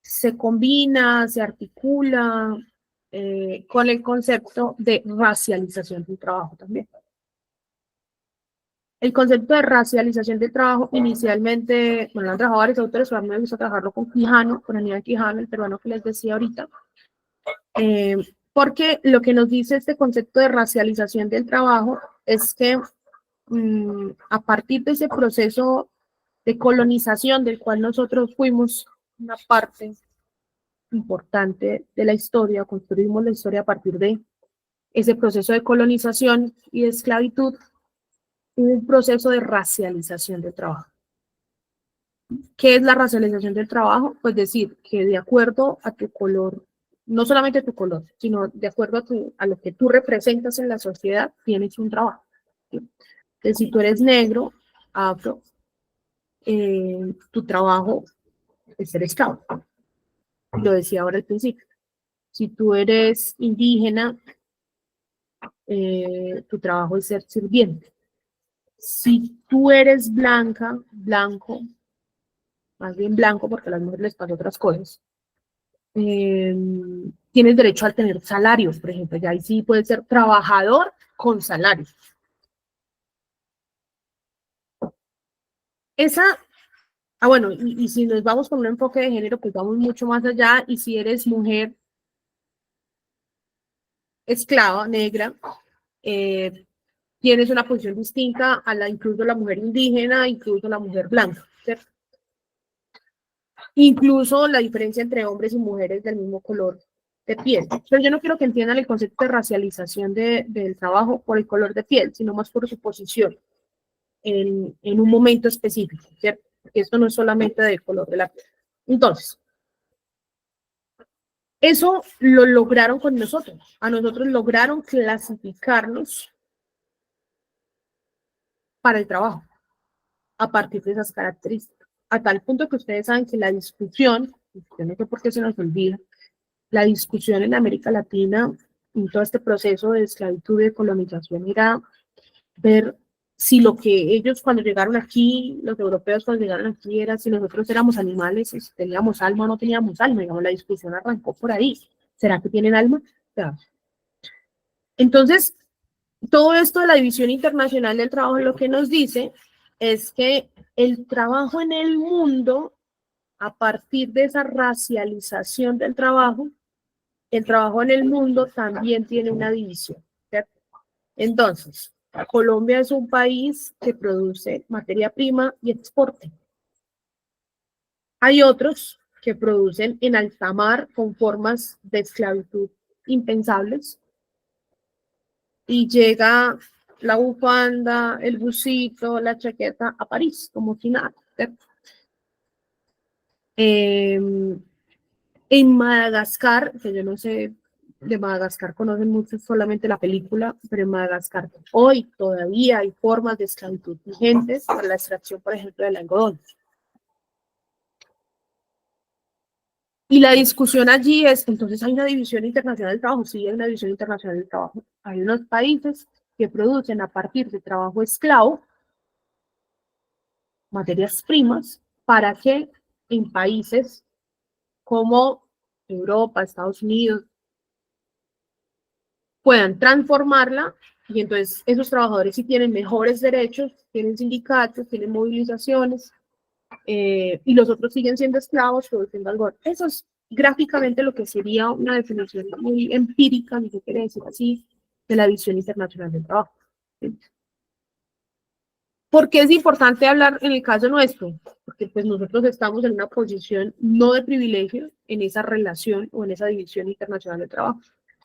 se combina, se articula con el concepto de racialización del trabajo también. El concepto de racialización del trabajo inicialmente, bueno, han trabajado varios autores, pero a mí me gusta trabajarlo con Quijano, con Aníbal Quijano, el peruano que les decía ahorita, porque lo que nos dice este concepto de racialización del trabajo es que a partir de ese proceso de colonización del cual nosotros fuimos una parte importante de la historia, construimos la historia a partir de ese proceso de colonización y de esclavitud, un proceso de racialización del trabajo. ¿Qué es la racialización del trabajo? Pues decir que de acuerdo a tu color, no solamente tu color, sino de acuerdo a lo que tú representas en la sociedad, tienes un trabajo. ¿Sí? Entonces, si tú eres negro, afro, tu trabajo es ser esclavo. lo decía ahora al principio. Si tú eres indígena, tu trabajo es ser sirviente. Si tú eres blanca, blanco, más bien blanco porque a las mujeres les pasan otras cosas, tienes derecho a tener salarios, por ejemplo, ya ahí sí puedes ser trabajador con salarios. Bueno, y si nos vamos con un enfoque de género, pues vamos mucho más allá, y si eres mujer esclava, negra, tienes una posición distinta a incluso la mujer indígena, incluso la mujer blanca, ¿cierto? Incluso la diferencia entre hombres y mujeres del mismo color de piel. Pero yo no quiero que entiendan el concepto de racialización del trabajo por el color de piel, sino más por su posición en un momento específico, ¿cierto? Porque esto no es solamente del color de la piel. Entonces, eso lo lograron con nosotros. A nosotros lograron clasificarnos para el trabajo a partir de esas características. A tal punto que ustedes saben que la discusión, yo no sé por qué se nos olvida, la discusión en América Latina, en todo este proceso de esclavitud y de colonización, era ver si lo que ellos cuando llegaron aquí, los europeos cuando llegaron aquí, era si nosotros éramos animales, si teníamos alma o no teníamos alma. Digamos, la discusión arrancó por ahí. ¿Será que tienen alma? Ya. Entonces, todo esto de la División Internacional del Trabajo lo que nos dice es que el trabajo en el mundo, a partir de esa racialización del trabajo, el trabajo en el mundo también tiene una división, ¿cierto? Entonces, Colombia es un país que produce materia prima y exporta. Hay otros que producen en alta mar con formas de esclavitud impensables y llega la bufanda, el busito, la chaqueta a París, como si nada, ¿cierto? En Madagascar, que yo no sé, de Madagascar conocen mucho solamente la película, pero en Madagascar hoy todavía hay formas de esclavitud vigentes para la extracción, por ejemplo, del algodón. Y la discusión allí es, entonces, ¿hay una división internacional del trabajo? Sí, hay una división internacional del trabajo. Hay unos países que producen a partir de trabajo esclavo materias primas para que en países como Europa, Estados Unidos, puedan transformarla, y entonces esos trabajadores sí tienen mejores derechos, tienen sindicatos, tienen movilizaciones, y los otros siguen siendo esclavos, produciendo algodón. Eso es gráficamente lo que sería una definición muy empírica, ni se quiere decir así, de la visión internacional del trabajo. ¿Sí? ¿Por qué es importante hablar en el caso nuestro? Porque pues nosotros estamos en una posición no de privilegio en esa relación o en esa división internacional del trabajo.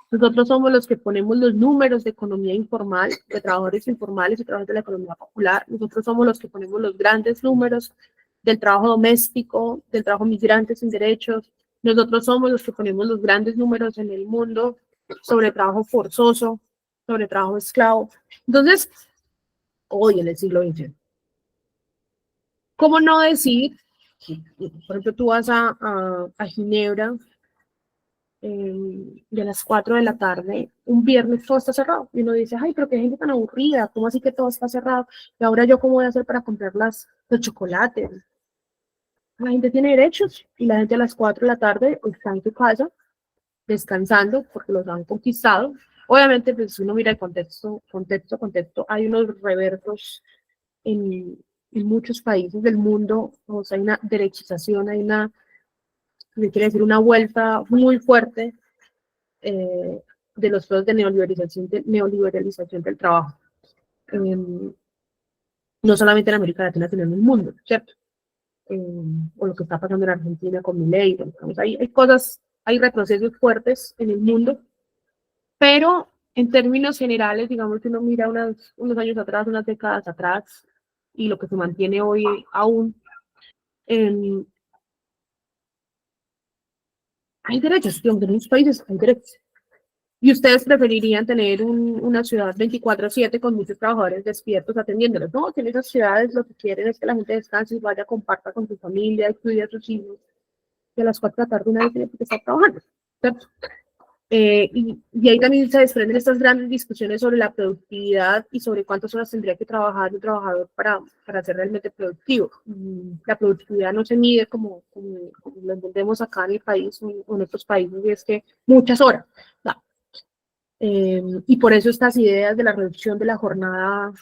Nosotros somos los que ponemos los números de economía informal, de trabajadores informales y trabajadores de la economía popular. Nosotros somos los que ponemos los grandes números del trabajo doméstico, del trabajo migrante sin derechos. Nosotros somos los que ponemos los grandes números en el mundo sobre trabajo forzoso, sobre trabajo esclavo. Entonces, hoy en el siglo XXI, ¿cómo no decir? Por ejemplo, tú vas a Ginebra de las 4 de la tarde, un viernes todo está cerrado. Y uno dice, ay, pero qué gente tan aburrida, ¿cómo así que todo está cerrado? Y ahora yo, ¿cómo voy a hacer para comprar los chocolates? La gente tiene derechos y la gente a las 4 de la tarde está en su casa descansando porque los han conquistado. Obviamente, pues si uno mira el contexto, hay unos reversos en muchos países del mundo, o sea, hay una derechización, hay una, me quiere decir, una vuelta muy fuerte de los procesos de neoliberalización del trabajo. No solamente en América Latina, sino en el mundo, ¿cierto? O lo que está pasando en Argentina con Milei, hay cosas, hay retrocesos fuertes en el mundo, pero en términos generales, digamos que uno mira unos años atrás, unas décadas atrás, y lo que se mantiene hoy aún, hay derechos, en muchos países hay derechos. ¿Y ustedes preferirían tener una ciudad 24/7 con muchos trabajadores despiertos atendiéndolos? No, que en esas ciudades lo que quieren es que la gente descanse y vaya, comparta con su familia, estudie a sus hijos. y a las 4 de la tarde nadie tiene por qué estar trabajando, ¿cierto? Y ahí también se desprenden estas grandes discusiones sobre la productividad y sobre cuántas horas tendría que trabajar un trabajador para ser realmente productivo. La productividad no se mide como lo entendemos acá en el país o en otros países, y es que muchas horas. No. Y por eso estas ideas de la reducción de la jornada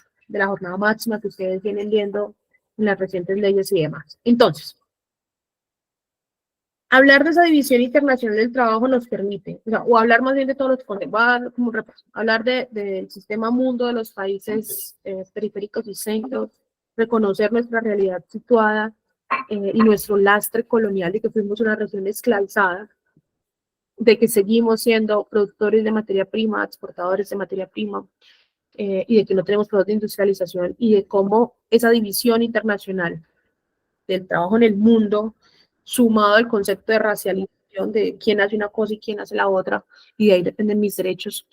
máxima que ustedes vienen viendo en las recientes leyes y demás. Entonces, hablar de esa división internacional del trabajo nos permite, o hablar más bien de todos los conceptos, como hablar del sistema mundo de los países periféricos y centros, reconocer nuestra realidad situada y nuestro lastre colonial de que fuimos una región esclavizada, de que seguimos siendo productores de materia prima, exportadores de materia prima, y de que no tenemos procesos de industrialización, y de cómo esa división internacional del trabajo en el mundo, sumado al concepto de racialización, de quién hace una cosa y quién hace la otra, y de ahí dependen mis derechos,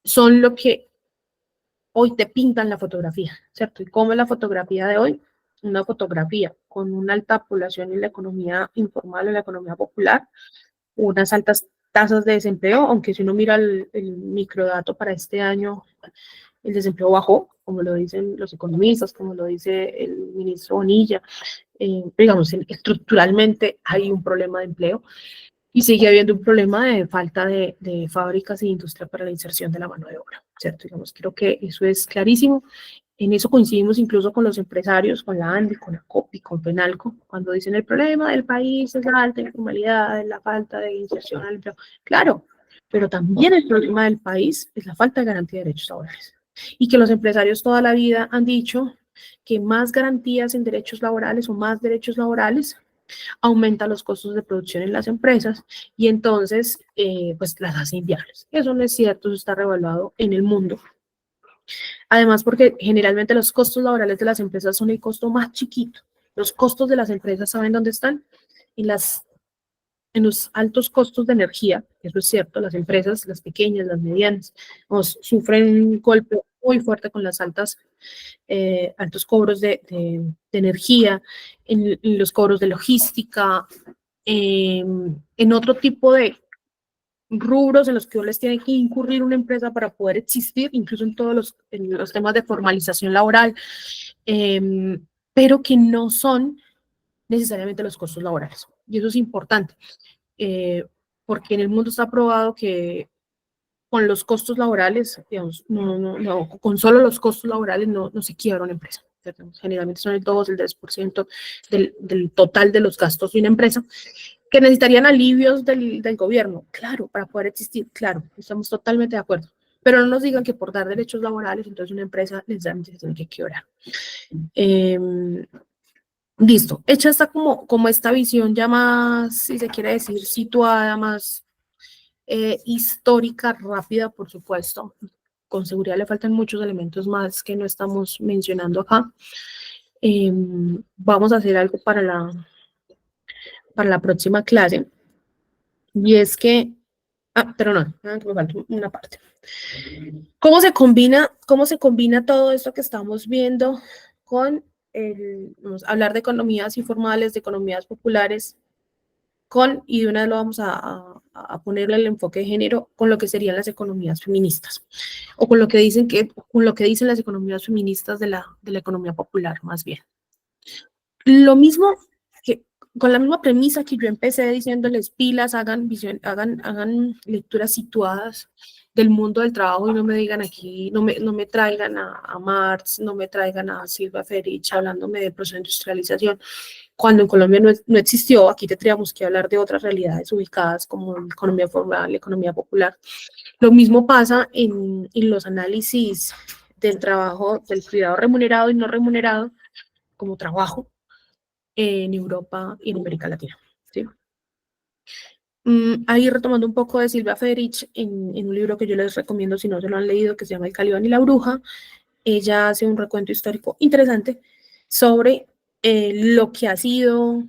son lo que hoy te pintan la fotografía, ¿cierto? ¿Y cómo es la fotografía de hoy? Una fotografía con una alta población en la economía informal, en la economía popular, unas altas tasas de desempleo, aunque si uno mira el microdato para este año, el desempleo bajó, como lo dicen los economistas, como lo dice el ministro Bonilla. Digamos, estructuralmente hay un problema de empleo y sigue habiendo un problema de falta de fábricas e industria para la inserción de la mano de obra, ¿cierto? Digamos, creo que eso es clarísimo. En eso coincidimos incluso con los empresarios, con la ANDI, con la COPI, con FENALCO, cuando dicen el problema del país es la alta informalidad, es la falta de inserción al empleo. Claro, pero también el problema del país es la falta de garantía de derechos laborales. Y que los empresarios toda la vida han dicho que más garantías en derechos laborales o más derechos laborales aumenta los costos de producción en las empresas y entonces pues las hace inviables. Eso no es cierto, eso está revaluado en el mundo. Además, porque generalmente los costos laborales de las empresas son el costo más chiquito. Los costos de las empresas, ¿saben dónde están? En los altos costos de energía, eso es cierto, las empresas, las pequeñas, las medianas, sufren un golpe muy fuerte con las altos cobros de energía, en los cobros de logística, en otro tipo de rubros en los que les tiene que incurrir una empresa para poder existir, incluso en los temas de formalización laboral, pero que no son necesariamente los costos laborales. Y eso es importante, porque en el mundo está probado que con los costos laborales, digamos, con solo los costos laborales no se quiebra una empresa. Generalmente son el 2, el 3% del total de los gastos de una empresa, que necesitarían alivios del gobierno, claro, para poder existir, claro, estamos totalmente de acuerdo. Pero no nos digan que por dar derechos laborales, entonces una empresa necesariamente se tiene que quebrar. Listo, hecha está como esta visión ya más, si se quiere decir, situada, más histórica, rápida, por supuesto. Con seguridad le faltan muchos elementos más que no estamos mencionando acá. Vamos a hacer algo para la próxima clase. Y es que, pero no, me falta una parte. ¿Cómo se combina todo esto que estamos viendo con hablar de economías informales, de economías populares, y de una vez lo vamos a ponerle el enfoque de género con lo que serían las economías feministas, o con lo que dicen las economías feministas de la economía popular, más bien. Lo mismo que con la misma premisa que yo empecé diciéndoles pilas, hagan lecturas situadas del mundo del trabajo y no me digan aquí, no me traigan a Marx, no me traigan a Silvia Federici hablándome de proceso de industrialización. Cuando en Colombia no existió, aquí tendríamos que hablar de otras realidades ubicadas como la economía formal, la economía popular. Lo mismo pasa en los análisis del trabajo, del cuidado remunerado y no remunerado como trabajo en Europa y en América Latina, ¿sí? Ahí retomando un poco de Silvia Federici, en un libro que yo les recomiendo si no se lo han leído, que se llama El Calibán y la Bruja, ella hace un recuento histórico interesante sobre lo que ha sido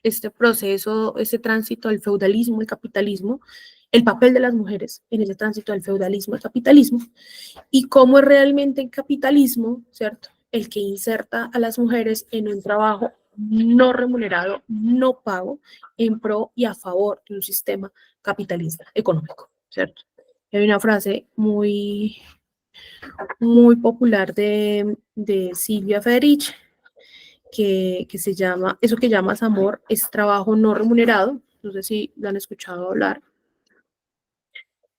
este proceso, este tránsito del feudalismo al capitalismo, el papel de las mujeres en ese tránsito del feudalismo al capitalismo, y cómo es realmente el capitalismo, ¿cierto?, el que inserta a las mujeres en un trabajo no remunerado, no pago, en pro y a favor de un sistema capitalista económico, ¿cierto? Hay una frase muy popular de Silvia Federici, que se llama, eso que llamas amor es trabajo no remunerado, no sé si lo han escuchado hablar.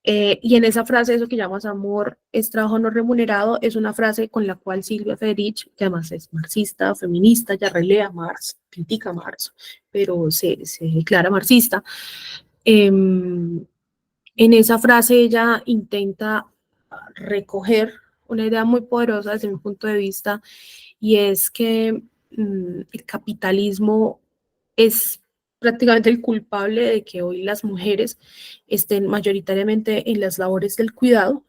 Y en esa frase, eso que llamas amor es trabajo no remunerado, es una frase con la cual Silvia Federici, que además es marxista, feminista, ya relea Marx, critica a Marx, pero se declara marxista. En esa frase ella intenta recoger una idea muy poderosa desde mi punto de vista, y es que el capitalismo es prácticamente el culpable de que hoy las mujeres estén mayoritariamente en las labores del cuidado.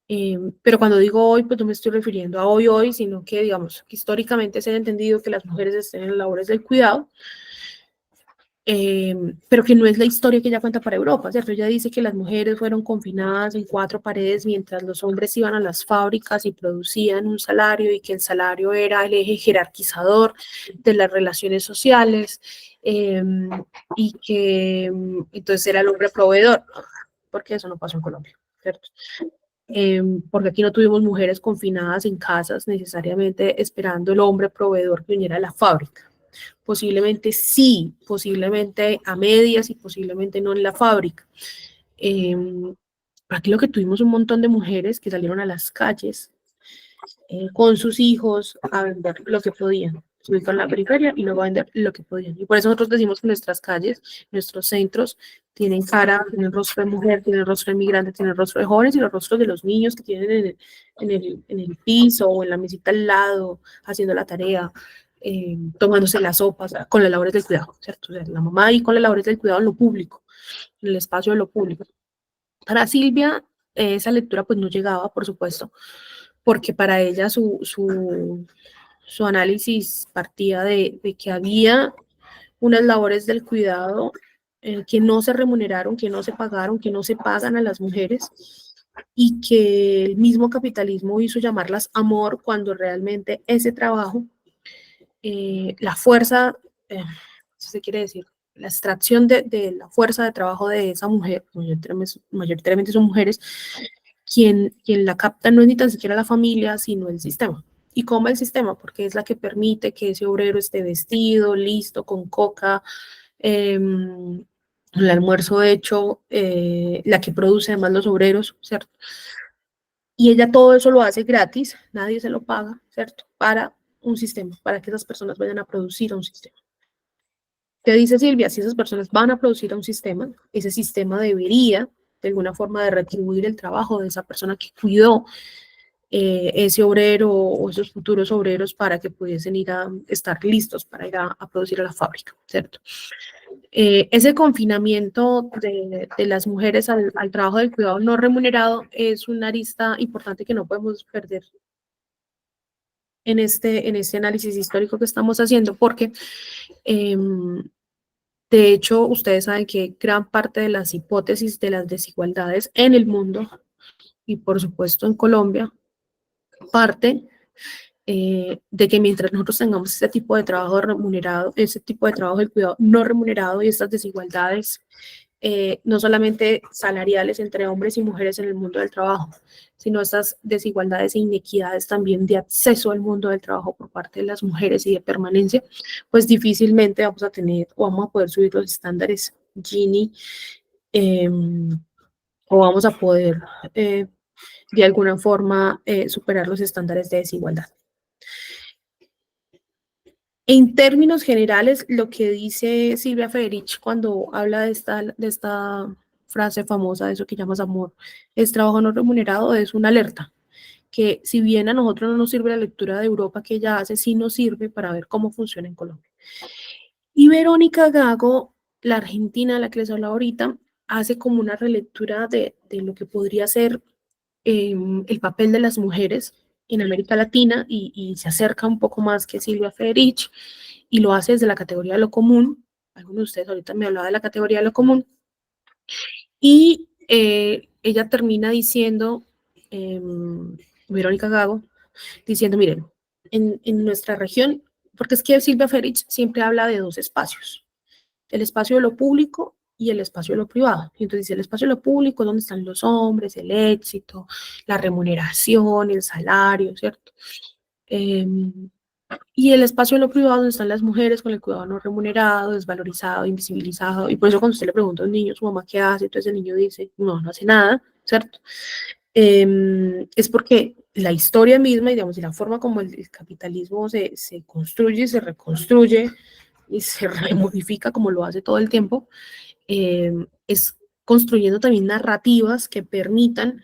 Pero cuando digo hoy, pues no me estoy refiriendo a hoy, sino que, digamos, que históricamente se ha entendido que las mujeres estén en las labores del cuidado, pero que no es la historia que ella cuenta para Europa, ¿cierto? Ella dice que las mujeres fueron confinadas en 4 paredes mientras los hombres iban a las fábricas y producían un salario, y que el salario era el eje jerarquizador de las relaciones sociales, y que entonces era el hombre proveedor, porque eso no pasó en Colombia, ¿cierto? Porque aquí no tuvimos mujeres confinadas en casas necesariamente esperando el hombre proveedor que viniera a la fábrica. Posiblemente sí, posiblemente a medias y posiblemente no en la fábrica. Aquí lo que tuvimos un montón de mujeres que salieron a las calles con sus hijos a vender lo que podían. Se ubicaron en la periferia y luego a vender lo que podían. Y por eso nosotros decimos que nuestras calles, nuestros centros, tienen cara, tienen rostro de mujer, tienen rostro de migrante, tienen rostro de jóvenes y los rostros de los niños que tienen en el piso o en la mesita al lado, haciendo la tarea, tomándose las sopas, con las labores del cuidado, ¿cierto? O sea, la mamá ahí con las labores del cuidado en lo público, en el espacio de lo público. Para Silvia, esa lectura pues no llegaba, por supuesto, porque para ella su análisis partía de que había unas labores del cuidado que no se remuneraron, que no se pagaron, que no se pagan a las mujeres, y que el mismo capitalismo hizo llamarlas amor cuando realmente ese trabajo, la fuerza, si se quiere decir, la extracción de la fuerza de trabajo de esa mujer, mayoritariamente son mujeres, quien la capta no es ni tan siquiera la familia, sino el sistema. ¿Y cómo el sistema? Porque es la que permite que ese obrero esté vestido, listo, con coca, el almuerzo hecho, la que produce además los obreros, ¿cierto? Y ella todo eso lo hace gratis, nadie se lo paga, ¿cierto? Para un sistema, para que esas personas vayan a producir a un sistema. ¿Qué dice Silvia? Si esas personas van a producir a un sistema, ese sistema debería de alguna forma de retribuir el trabajo de esa persona que cuidó ese obrero o esos futuros obreros para que pudiesen ir a estar listos para ir a producir a la fábrica, ¿cierto? Ese confinamiento de las mujeres al trabajo del cuidado no remunerado es una arista importante que no podemos perder en este análisis histórico que estamos haciendo, porque de hecho ustedes saben que gran parte de las hipótesis de las desigualdades en el mundo y por supuesto en Colombia parte de que mientras nosotros tengamos ese tipo de trabajo remunerado, ese tipo de trabajo del cuidado no remunerado y estas desigualdades, no solamente salariales entre hombres y mujeres en el mundo del trabajo, sino estas desigualdades e inequidades también de acceso al mundo del trabajo por parte de las mujeres y de permanencia, pues difícilmente vamos a tener o vamos a poder subir los estándares Gini, o vamos a poder de alguna forma superar los estándares de desigualdad. En términos generales, lo que dice Silvia Federici cuando habla de esta frase famosa, de eso que llamas amor, es trabajo no remunerado, es una alerta, que si bien a nosotros no nos sirve la lectura de Europa que ella hace, sí nos sirve para ver cómo funciona en Colombia. Y Verónica Gago, la argentina a la que les hablaba ahorita, hace como una relectura de lo que podría ser el papel de las mujeres en América Latina y se acerca un poco más que Silvia Federici y lo hace desde la categoría de lo común. Algunos de ustedes ahorita me hablaba de la categoría de lo común. Y ella termina diciendo, Verónica Gago, diciendo, miren, en nuestra región porque es que Silvia Federici siempre habla de dos espacios, el espacio de lo público y el espacio de lo privado. Y entonces dice, el espacio de lo público es donde están los hombres, el éxito, la remuneración, el salario, ¿cierto? Y el espacio de lo privado donde están las mujeres con el cuidado no remunerado, desvalorizado, invisibilizado. Y por eso cuando usted le pregunta a un niño, su mamá, ¿qué hace? Entonces el niño dice, no, no hace nada, ¿cierto? Es porque la historia misma, y digamos, y la forma como el capitalismo se construye, se reconstruye y se remodifica como lo hace todo el tiempo, es construyendo también narrativas que permitan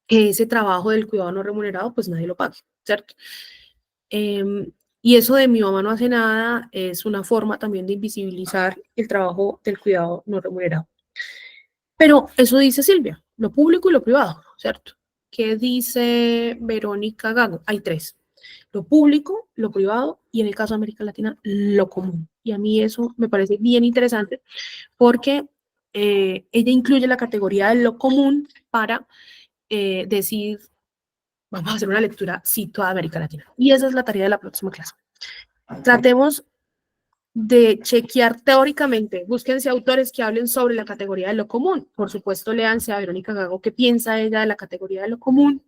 que ese trabajo del cuidado no remunerado, pues nadie lo pague, ¿cierto? Y eso de mi mamá no hace nada es una forma también de invisibilizar el trabajo del cuidado no remunerado. Pero eso dice Silvia, lo público y lo privado, ¿cierto? ¿Qué dice Verónica Gago? Hay tres, lo público, lo privado y en el caso de América Latina, lo común. Y a mí eso me parece bien interesante porque ella incluye la categoría de lo común para decir, vamos a hacer una lectura, sí, toda América Latina. Y esa es la tarea de la próxima clase. Tratemos de chequear teóricamente, búsquense autores que hablen sobre la categoría de lo común. Por supuesto, léanse a Verónica Gago qué piensa ella de la categoría de lo común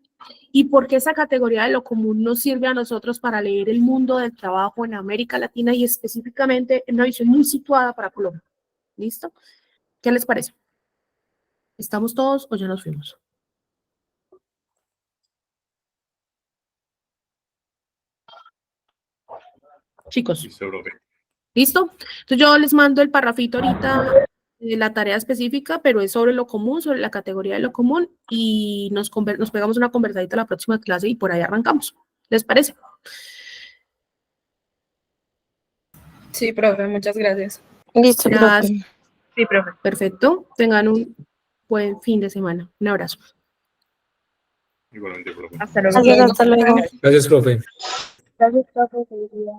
y por qué esa categoría de lo común nos sirve a nosotros para leer el mundo del trabajo en América Latina y específicamente en una visión muy situada para Colombia. ¿Listo? ¿Qué les parece? ¿Estamos todos o ya nos fuimos? Chicos. Listo, profe. ¿Listo? Entonces yo les mando el parrafito ahorita de la tarea específica, pero es sobre lo común, sobre la categoría de lo común, y nos pegamos una conversadita la próxima clase y por ahí arrancamos. ¿Les parece? Sí, profe, muchas gracias. Listo, Gracias. profe. Sí, profe. Perfecto. Tengan un buen fin de semana. Un abrazo. Igualmente, profe. Hasta luego. Adiós, hasta luego. Gracias, profe. Gracias, profe. Feliz día.